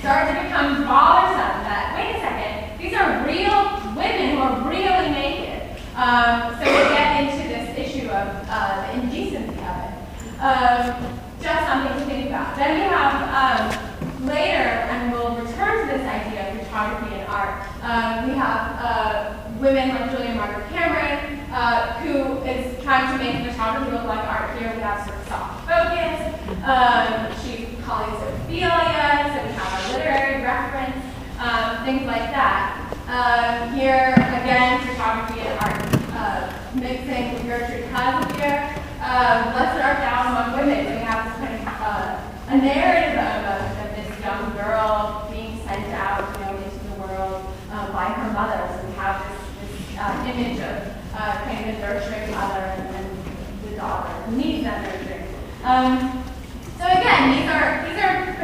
to become bothersome. That, wait a second, these are real women who are really naked. So we get into this issue of the indecency of it. Just something to think about. Then we have later, and we'll return to this idea of photography and art. We have women like Julia Margaret Cameron, who is trying to make photography look like art. Here we have sort of soft focus. She's calling it Ophelia, so we have a literary reference, things like that. Here, again, photography and art mixing with Gertrude Hazel here. Blessed art thou among women. So we have this kind of a narrative of this young girl being sent out, into the world by her mother. So we have this image of kind of a nurturing mother and the daughter who needs that nurturing. So again, these are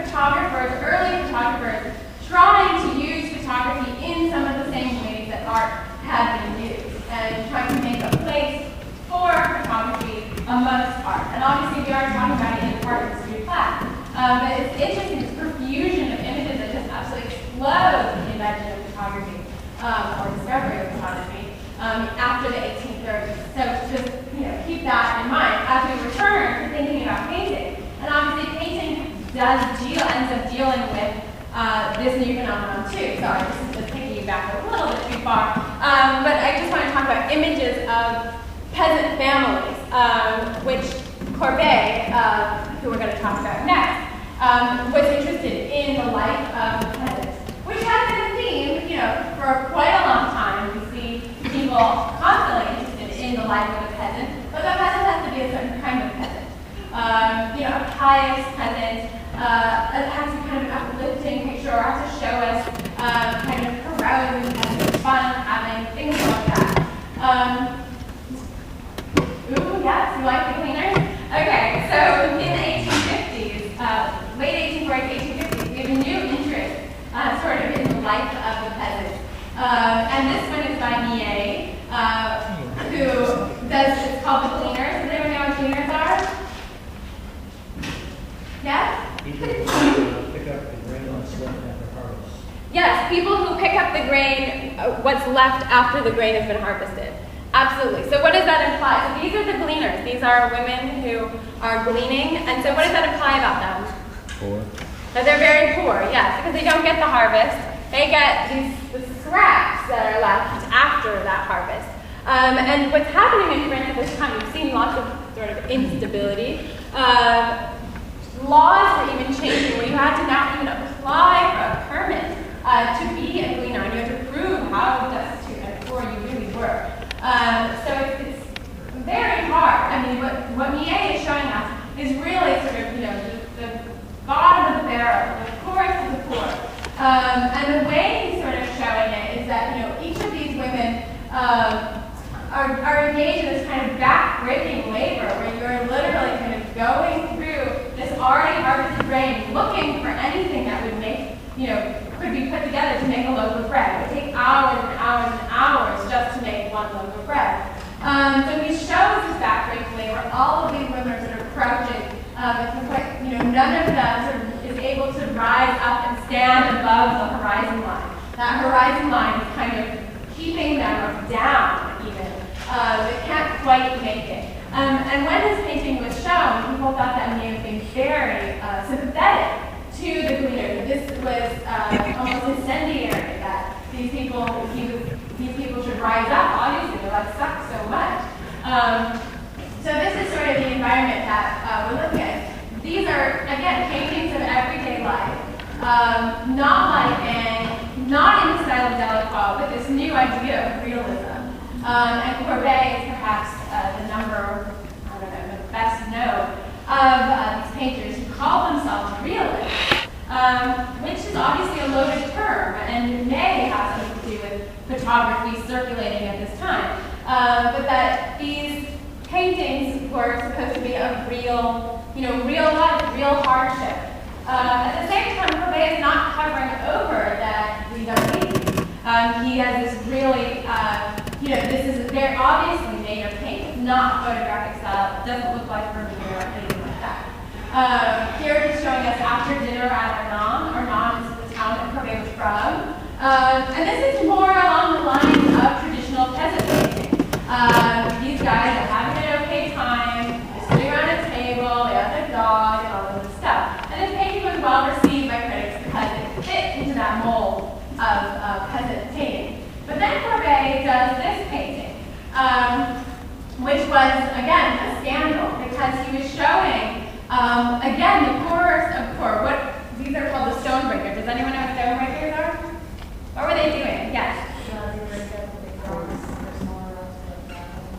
photographers, early photographers, trying to use photography in some of the same ways that art had been used, and trying to make a place for photography amongst art. And obviously we are talking about it in art history class. But it's interesting, this profusion of images that just absolutely explodes with the invention of photography, or discovery of photography, after the 1830s. So just keep that in mind as we return to thinking about painting. And obviously painting ends up dealing with this new phenomenon too. Sorry, this is just taking you back a little bit too far. But I just want to talk about images of peasant families, which Courbet, who we're going to talk about next, was interested in the life of the peasants, which has been a theme, for quite a long time. We see people constantly interested in the life of a peasant, but the peasant has to be a certain kind of peasant. A pious peasant, it has to be kind of an uplifting picture, or has to show us kind of carousing, having fun, having things like that. Ooh, yes, you like the cleaners? Okay, so in the 1850s, late 1840s, 1850s, we have a new interest sort of in the life of the peasant. And this one is by Millet, who it's called The Cleaners. Does anyone know what cleaners are? Yes? People who pick up the grain that's left after harvest. Yes, people who pick up the grain, what's left after the grain has been harvested. Absolutely. So what does that imply? So these are the gleaners. These are women who are gleaning. And so what does that imply about them? Poor. That they're very poor, yes, because they don't get the harvest. They get the scraps that are left after that harvest. And what's happening in France at this time, we've seen lots of sort of instability. Laws were even changing where you had to now even apply for a permit to be a gleaner, and you had to prove how destitute and poor you were. So it's very hard. I mean, what Millet is showing us is really sort of, the bottom of the barrel, the poorest of the poor. And the way he's sort of showing it is that, each of these women are engaged in this kind of back-breaking labor where you're literally kind of going through this already harvested grain, looking for anything that would make, could be put together to make a loaf of bread. It would take hours and hours and hours just to make one loaf of bread. So he shows this back-breaking labor. All of these women are sort of crouching. None of them sort of is able to rise up and stand above the horizon line. That horizon line is kind of keeping them down, even. They can't quite make it. And when this painting was shown, people thought that may have been very sympathetic to the gleaners. This was almost incendiary, that these people should rise up. Obviously, they're like sucked so much. So this is sort of the environment that we're looking at. These are, again, paintings of everyday life. Not in the style of Delacroix, but this new idea of realism. And Courbet is perhaps the best known of these painters who call themselves realists, which is obviously a loaded term and may have something to do with photography circulating at this time. But that these paintings were supposed to be of real life, real hardship. At the same time, Courbet is not covering over these are paintings. He has this really, this is very obviously made of paint. It's not photographic style. It doesn't look like Vermeer or anything like that. Here it is showing us after dinner at Arnon. Arnon is the town that Courbet was from. And this is more along the lines of traditional peasant painting. These guys are having an okay time, they're sitting around a table, they have their dog, and all of this stuff. And this painting was well received by critics because it fit into that mold of peasant painting. But then Courbet does this painting, which was, again, a scandal because he was showing, again, the poorest of poor. These are called the stonebreakers. Does anyone know what stonebreakers are? What were they doing? Yes.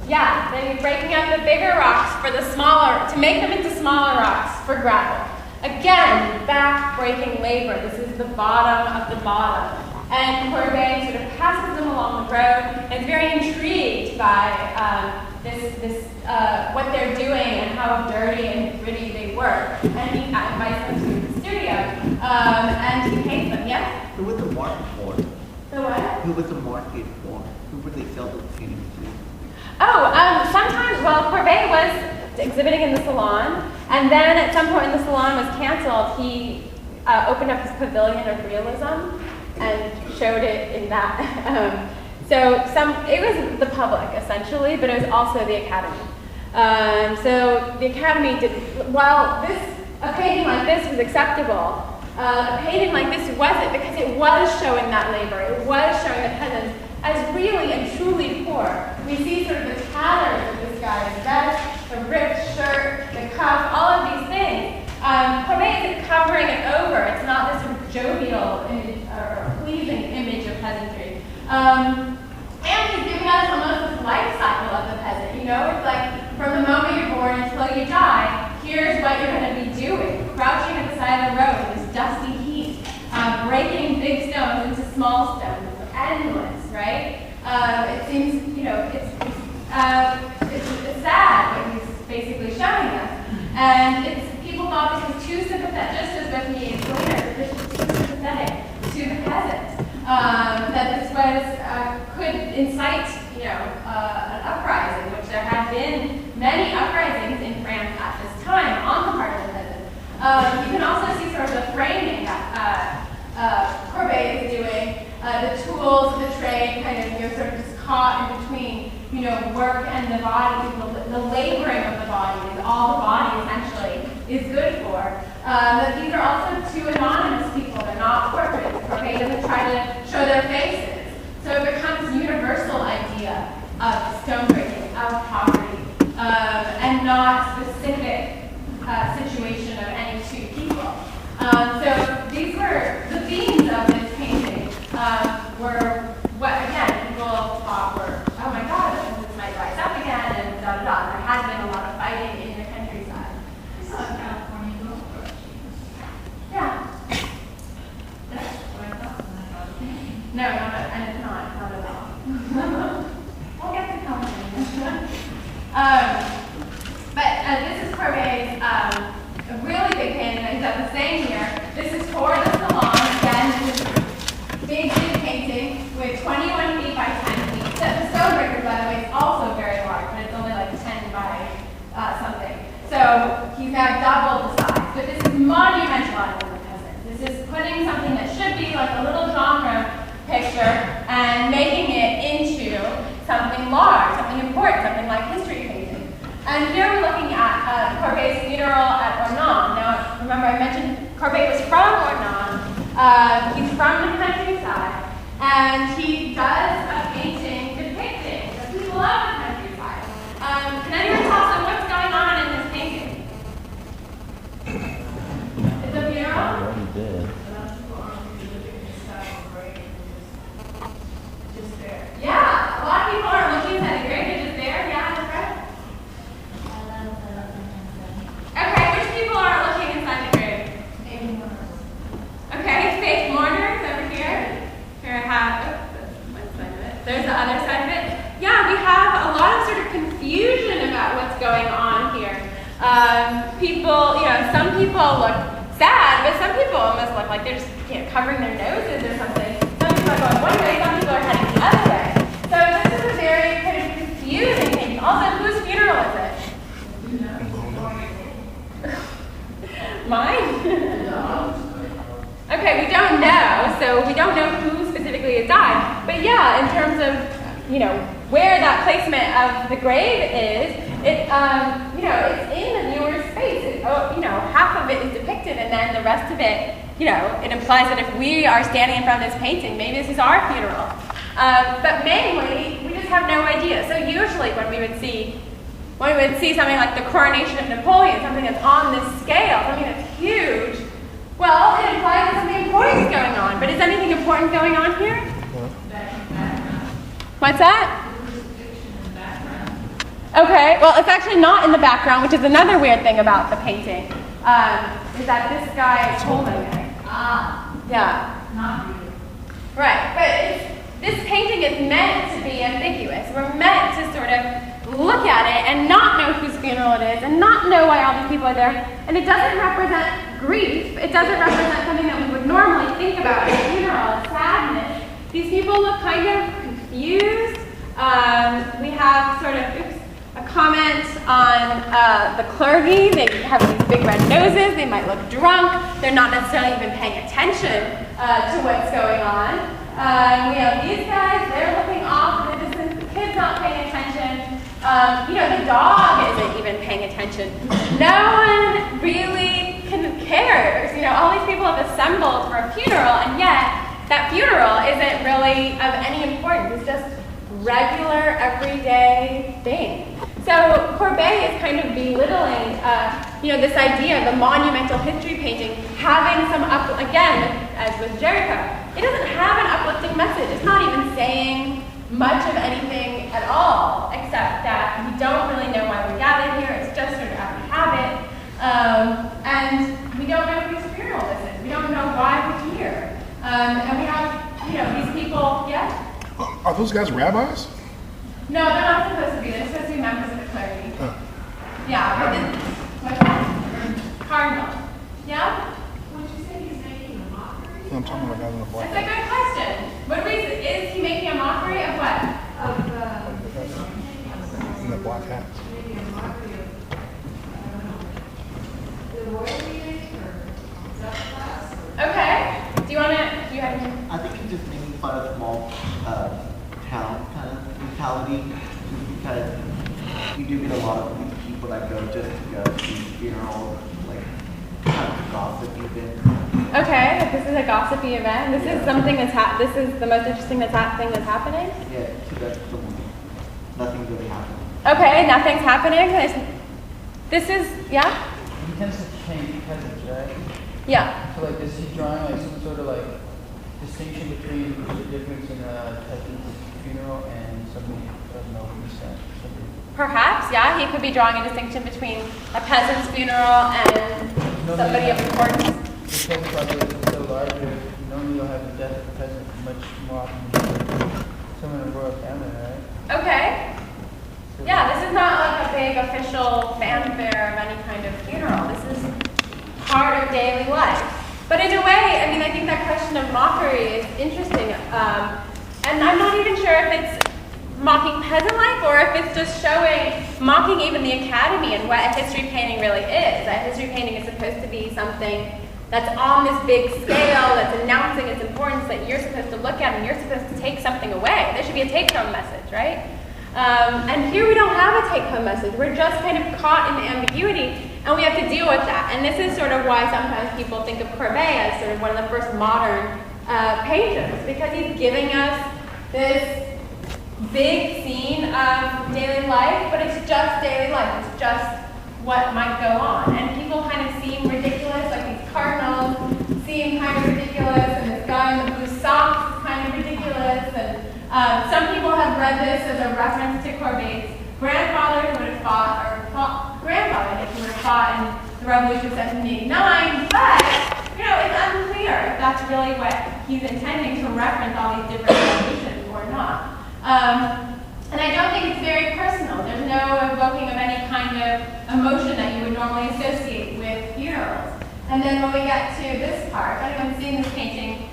Yeah, they're breaking up the bigger rocks for the smaller, to make them into smaller rocks for gravel. Again, back-breaking labor. This is the bottom of the bottom. And Courbet sort of passes them along the road and is very intrigued by what they're doing and how dirty and gritty they work. And he invites them to the studio and he paints them. Yes? Who would the market for? The what? Who would the market for? Who would they sell the paintings to? Sometimes, Courbet was exhibiting in the Salon, and then at some point when the Salon was canceled, he opened up his pavilion of realism and showed it in that. It was the public, essentially, but it was also the Academy. So the Academy while a painting like this was acceptable, a painting like this wasn't, because it was showing that labor, it was showing the peasants as really and truly poor. We see sort of the tatters of this guy's vest, the ripped shirt, the cuff, all of these things. Courbet isn't covering it over. It's not this sort of jovial image or pleasing image of peasantry. And he's giving us almost this life cycle of the peasant. It's like from the moment you're born until you die, here's what you're going to be doing. Crouching at the side of the road in this dusty heat, breaking big stones into small stones. Endless, right? It seems, it's sad what he's basically showing us. And people thought this was too sympathetic, just as with me and Gleaner, this was too sympathetic to the peasants. That this could incite, an uprising, which there had been many uprisings in France at this time on the part of the peasants. You can also see sort of the framing that Courbet is doing. The tools of the trade kind of, sort of just caught in between, work and the body, the laboring of the body is all the body essentially is good for. But these are also two anonymous people. They're not portraits. Courbet doesn't try to show their faces. So it becomes a universal idea of stonebreaking, of poverty, and not specific situation of any two people. So these were the themes of this painting. Were what again people thought were, oh my 21 feet by 10 feet. The Stonebreaker, by the way, is also very large, but it's only like 10 by something. So he's now doubled the size. But this is monumentalizing the peasant. This is putting something that should be like a little genre picture and making it into something large, something important, something like history painting. And here we're looking at Courbet's funeral at Ornans. Now, remember I mentioned Courbet was from Ornans. He's from the countryside, and he does a painting depicting the people of the countryside. Can anyone tell us what's going on in this painting? It's a funeral? Already did. Yeah, a lot of people are looking at the grave. They're just there. Yeah, that's right. Okay, which people are looking inside the grave? Okay, faith mourners over here. Here I have, one side of it. There's the other side of it. Yeah, we have a lot of sort of confusion about what's going on here. People, some people look sad, but some people almost look like they're just covering their noses or something. Some people are going one way, some people are heading the other way. So this is a very kind of confusing thing. Also, whose funeral is it? Mine? Okay, we don't know, so we don't know who specifically has died. But yeah, in terms of, where that placement of the grave is, it's in the viewer's face. Half of it is depicted, and then the rest of it, it implies that if we are standing in front of this painting, maybe this is our funeral. But mainly, we just have no idea. So usually when we would see something like the coronation of Napoleon, something that's on this scale, something that's huge, well, it implies that something important is going on. But is anything important going on here? What's that? Okay, well, it's actually not in the background, which is another weird thing about the painting, is that this guy is holding it. Yeah. Not you. Right, but this painting is meant to be ambiguous. We're meant to sort of look at it and not know whose funeral it is and not know why all these people are there. And it doesn't represent grief. It doesn't represent something that we would normally think about at a funeral, sadness. These people look kind of confused. We have sort of, a comment on the clergy. They have these big red noses. They might look drunk. They're not necessarily even paying attention to what's going on. We have these guys. They're looking off in the distance. The kid's not paying attention. The dog isn't even paying attention. No one really cares. All these people have assembled for a funeral, and yet that funeral isn't really of any importance. It's just regular, everyday thing. So Courbet is kind of belittling, this idea of the monumental history painting having some again, as with Jericho, it doesn't have an uplifting message. It's not even saying much of anything at all, except that we don't really know why we gathered here. It's just sort of out of habit, and we don't know whose funeral this is. We don't know why we're here, and we have, these people. Yeah. Are those guys rabbis? No, they're not supposed to be. They're supposed to be members of the clergy. Yeah, but cardinal. Yeah? Would you say he's making a mockery? I'm talking about guys in the black. That's a good question. Is he making a mockery of what? In the black hats. Maybe a mockery of, the royalty or upper class? Okay. Do you have any? I think he's just making fun of small town kind of mentality, because you do get a lot of these people that go just to go to funerals, like kind of gossipy events. Okay, this is a gossipy event. This is something this is the most interesting thing that's happening? Yeah, so that's the one. Nothing's really happening. Okay, nothing's happening. This is, yeah? He tends to paint peasants, right? Yeah. So is he drawing some sort of distinction between the difference in a peasant's funeral and somebody who doesn't know who he's at? Perhaps, yeah. He could be drawing a distinction between a peasant's funeral and somebody of importance. The peasant population is so larger, normally you'll have the death of a peasant much more often than someone in a royal family, right? Okay. Yeah, this is not like a big official fanfare of any kind of funeral. This is part of daily life. But in a way, I think that question of mockery is interesting. And I'm not even sure if it's mocking peasant life or if it's just mocking even the academy and what a history painting really is. A history painting is supposed to be something that's on this big scale, that's announcing its importance, that you're supposed to look at and you're supposed to take something away. There should be a take-home message, right? And here we don't have a take-home message. We're just kind of caught in the ambiguity, and we have to deal with that. And this is sort of why sometimes people think of Courbet as sort of one of the first modern painters, because he's giving us this big scene of daily life, but it's just daily life. It's just what might go on. And people kind of seem ridiculous, like these cardinals seem kind of ridiculous, and this guy in the blue socks is kind of ridiculous. And some people have read this as a reference to Courbet's grandfather who would have grandfather, I think, who would have fought in the Revolution of 1789, but, it's unclear if that's really what he's intending to reference all these different revolutions or not. And I don't think it's very personal. There's no evoking of any kind of emotion that you would normally associate with funerals. And then when we get to this part, if anyone's seen this painting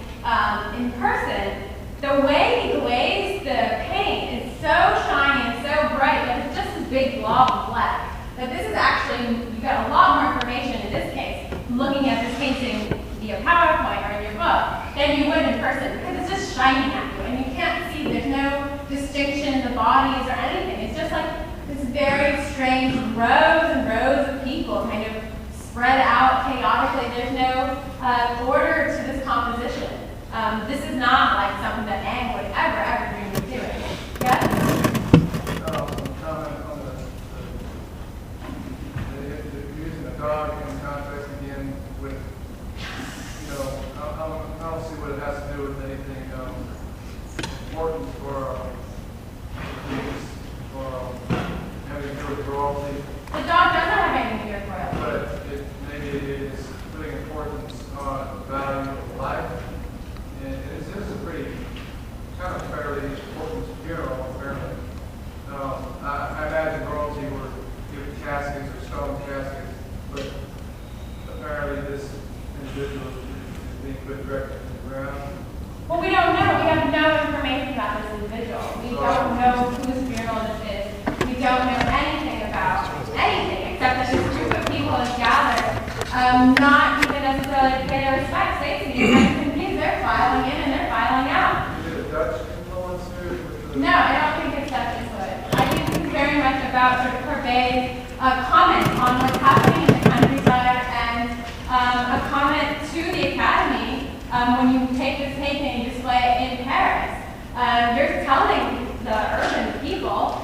in person, the way he glazed the paint is so shiny and so bright that it's just a big blob of black. That this is actually, you got a lot more information in this case, looking at this painting via PowerPoint or in your book, than you would in person, because it's just shining at you, and you can't see, there's no distinction in the bodies or anything. It's just like this very strange rows and rows of people kind of spread out chaotically. There's no order to this composition. This is not like something that Ang would ever dream of doing. Yes? Comment on using the dog in context again with, I don't see what it has to do with anything important for police or having to do with royalty. The dog doesn't have anything to do with royalty. But maybe it is putting importance on the value of life. And this is a pretty, kind of fairly important funeral, apparently. I imagine royalty were given caskets or stone caskets, but apparently this individual is being put directly in the ground. Well, we don't know. We have no information about this individual. We don't know whose funeral this is. We don't know anything about anything except that this group of people is gathered, not even necessarily to pay their respects. They seem kind of confused. They're filing in and they're filing out. Is it a Dutch influence here? No, I don't think it's Dutch influence. I think this is very much about sort of Courbet's comment on what's happening in the countryside and a comment to the Academy when you take this painting and display it in Paris. You're telling the urban people,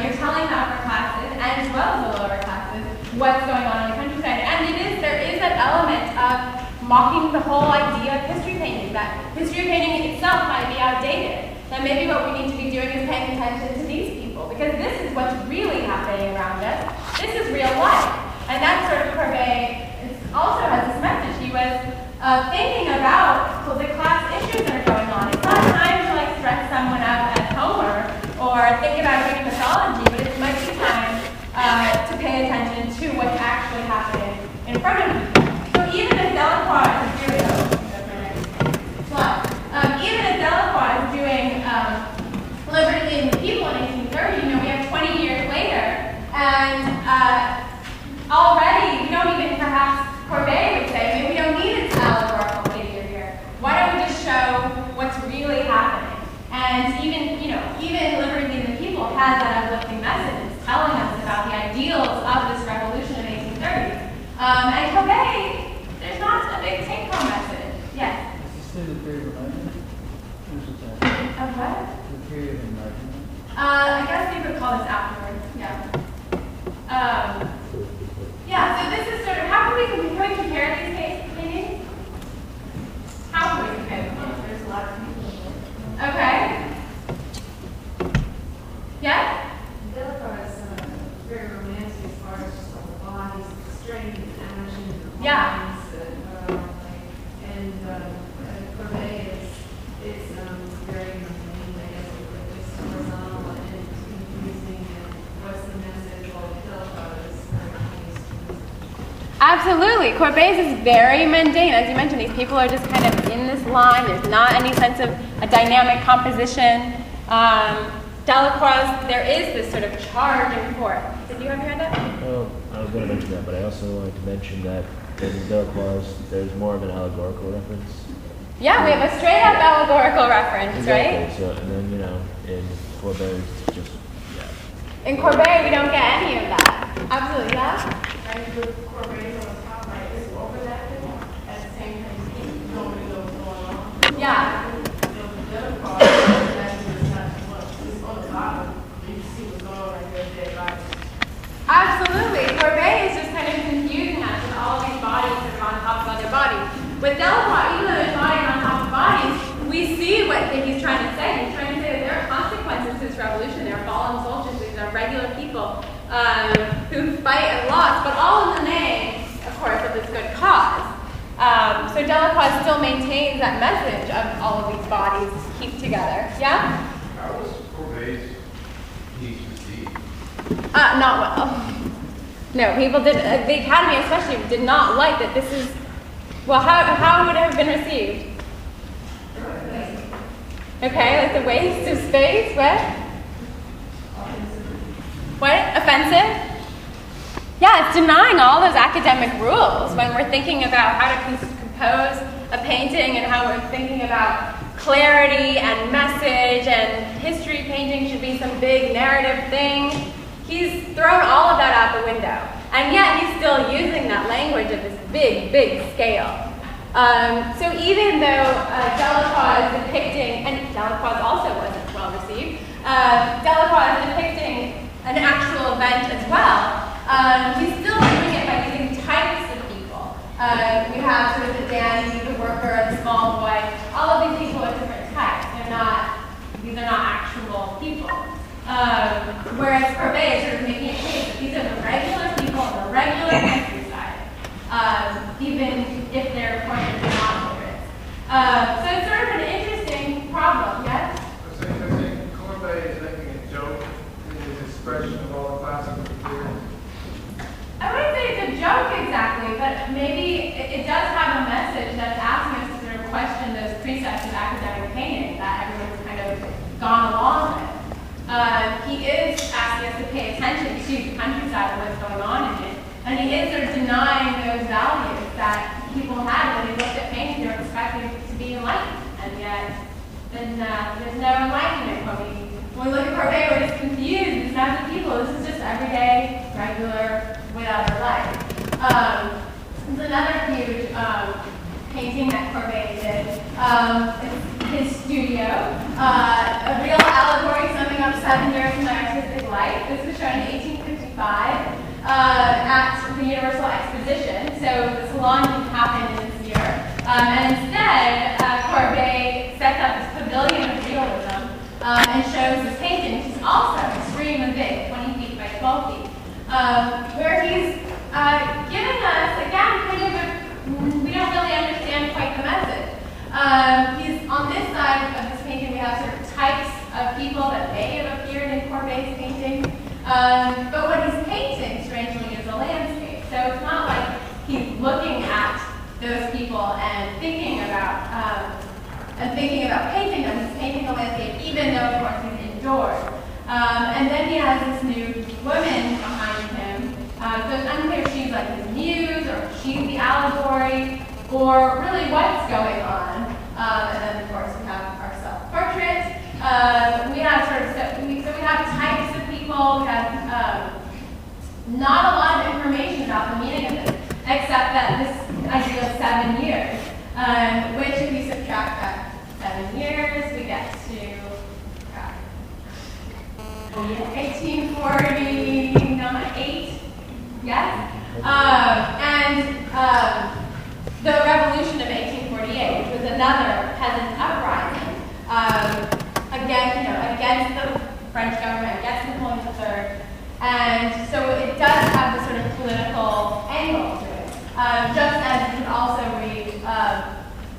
you're telling the upper classes, and as well as the lower classes, what's going on in the countryside. And there is that element of mocking the whole idea of history painting, that history painting itself might be outdated. That maybe what we need to be doing is paying attention to these people, because this is what's really happening around us. This is real life. And that's sort of Courbet also has this message. He was thinking about the class issues that are going on. It's not time to dress someone up as Homer or think about Greek mythology, but it might be time to pay attention to what's actually happening in front of you. So even as Delacroix is doing, even as Delacroix is doing Liberty Leading the People in 1830, we have 20 years later, and already we don't even perhaps Courbet would say, maybe we don't need an allegorical figure here. Why don't we just show what's really happening? And even Liberty Leading the People has that uplifting message. It's telling us about the ideals of this revolution of 1830. And Courbet, there's not a big take-home message. Yes? Is this still the period of enlightenment? Of what? The period of enlightenment. I guess you could call this afterwards. Yeah. So this is sort of, can we compare these paintings? How can we compare them? There's a lot of people. Okay. Yeah? Delacroix is very romantic as far as just the bodies, the strength and action and the Yeah. lines, and Courbet is very mundane, I guess, just horizontal and confusing and Absolutely. Courbet's is very mundane. As you mentioned, these people are just kind of in this line. There's not any sense of a dynamic composition. Delacroix, there is this sort of charging forth. Did you have your hand up? Well, I was going to mention that, but I also wanted to mention that in Delacroix, there's more of an allegorical reference. Yeah, we have a straight up allegorical reference, right? Exactly. So, and then, you know, in Courbet, it's just, yeah. In Courbet, we don't get any of that. Absolutely, yeah? And with Courbet on the top right, it's overlapping at the same time. Nobody knows what's going on. Yeah. The other part, it's not too much. It's on the bottom. You can see what's going on right there, dead bodies. Absolutely. Courbet is just kind of confusing us with all of these bodies that are on top of other bodies. With Delacroix, even though there's bodies on top of bodies, we see what he's trying to say. He's trying to say that there are consequences to this revolution. There are fallen soldiers. These are regular people who fight and lost, but all in the name, of course, of this good cause. So Delacroix still maintains that message of all of these bodies keep together. Yeah? How was Courbet's piece received? Not well. No, people did. The Academy especially did not like that. This is. Well, how would it have been received? Okay, like the waste of space. What? Offensive? Yeah, it's denying all those academic rules when we're thinking about how to compose a painting and how we're thinking about clarity and message and history painting should be some big narrative thing. He's thrown all of that out the window. And yet he's still using that language at this big, big scale. So even though Delacroix is depicting, and Delacroix also wasn't well received, Delacroix is depicting an actual event as well, he's still doing it by using types of people. We have sort of the dandy, the worker, the small boy. All of these people are different types. These are not actual people. Whereas Courbet is sort of making a case that these are the regular people in the regular countryside, even if they're portraits and not portraits. So it's sort of an interesting problem, yes? I think Courbet is making a joke in his expression of all the classical materials. I wouldn't say it's a joke exactly, but maybe it does have a message that's asking us to sort of question those precepts of academic painting that everyone's kind of gone along with. He is asking us to pay attention to the countryside and what's going on in it. And he is sort of denying those values that people had when they looked at painting. They were expecting to be enlightened. And yet, there's no enlightenment. When we look at Courbet, we're just confused. It's not the people. This is just everyday, regular, without their life. There's another huge painting that Courbet did. It's his studio, a real allegory summing up 7 years of my artistic life. This was shown in 1855 at the Universal Exposition. So the salon didn't happen in this year. And instead, Courbet sets up this pavilion of realism and shows this painting, which is also extremely big, 20 feet by 12 feet, where he's giving us, again, kind of we don't really understand quite the message. He's on this side of this painting, we have sort of types of people that may have appeared in Courbet's painting. But what he's painting, strangely, is a landscape. So it's not like he's looking at those people and thinking about painting them. He's painting a landscape, even though, of course, he's indoors. And then he has this new woman behind him. So it's unclear if she's like his muse, or if she's the allegory, or really what's going on. And then, of course, we have our self-portrait. We have we have types of people. We have not a lot of information about the meaning of this, except that this idea of 7 years, which if we subtract that 7 years, we get to 1848. Yes, the Revolution of 1848, which was another peasant uprising, against the French government, against Napoleon III, and so it does have this sort of political angle to it. Just as you could also read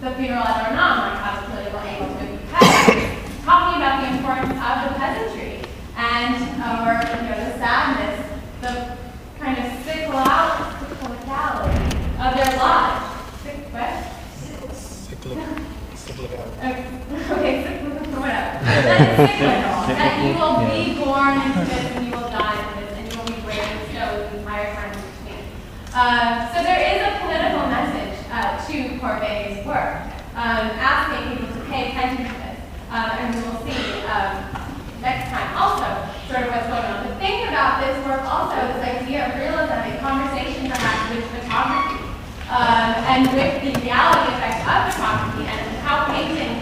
The Funeral at Ornans might have a political angle to it, because talking about the importance of the peasantry and the sadness, the kind of cyclicality it's cyclical, that you will be born into this and you will die into this, and you will be breaking snow the entire time in between. So there is a political message to Corbet's work, asking people to pay attention to this, and we will see next time also sort of what's going on. But think about this work also, this idea of realism, a conversation perhaps with photography, and with the reality effects of photography and how painting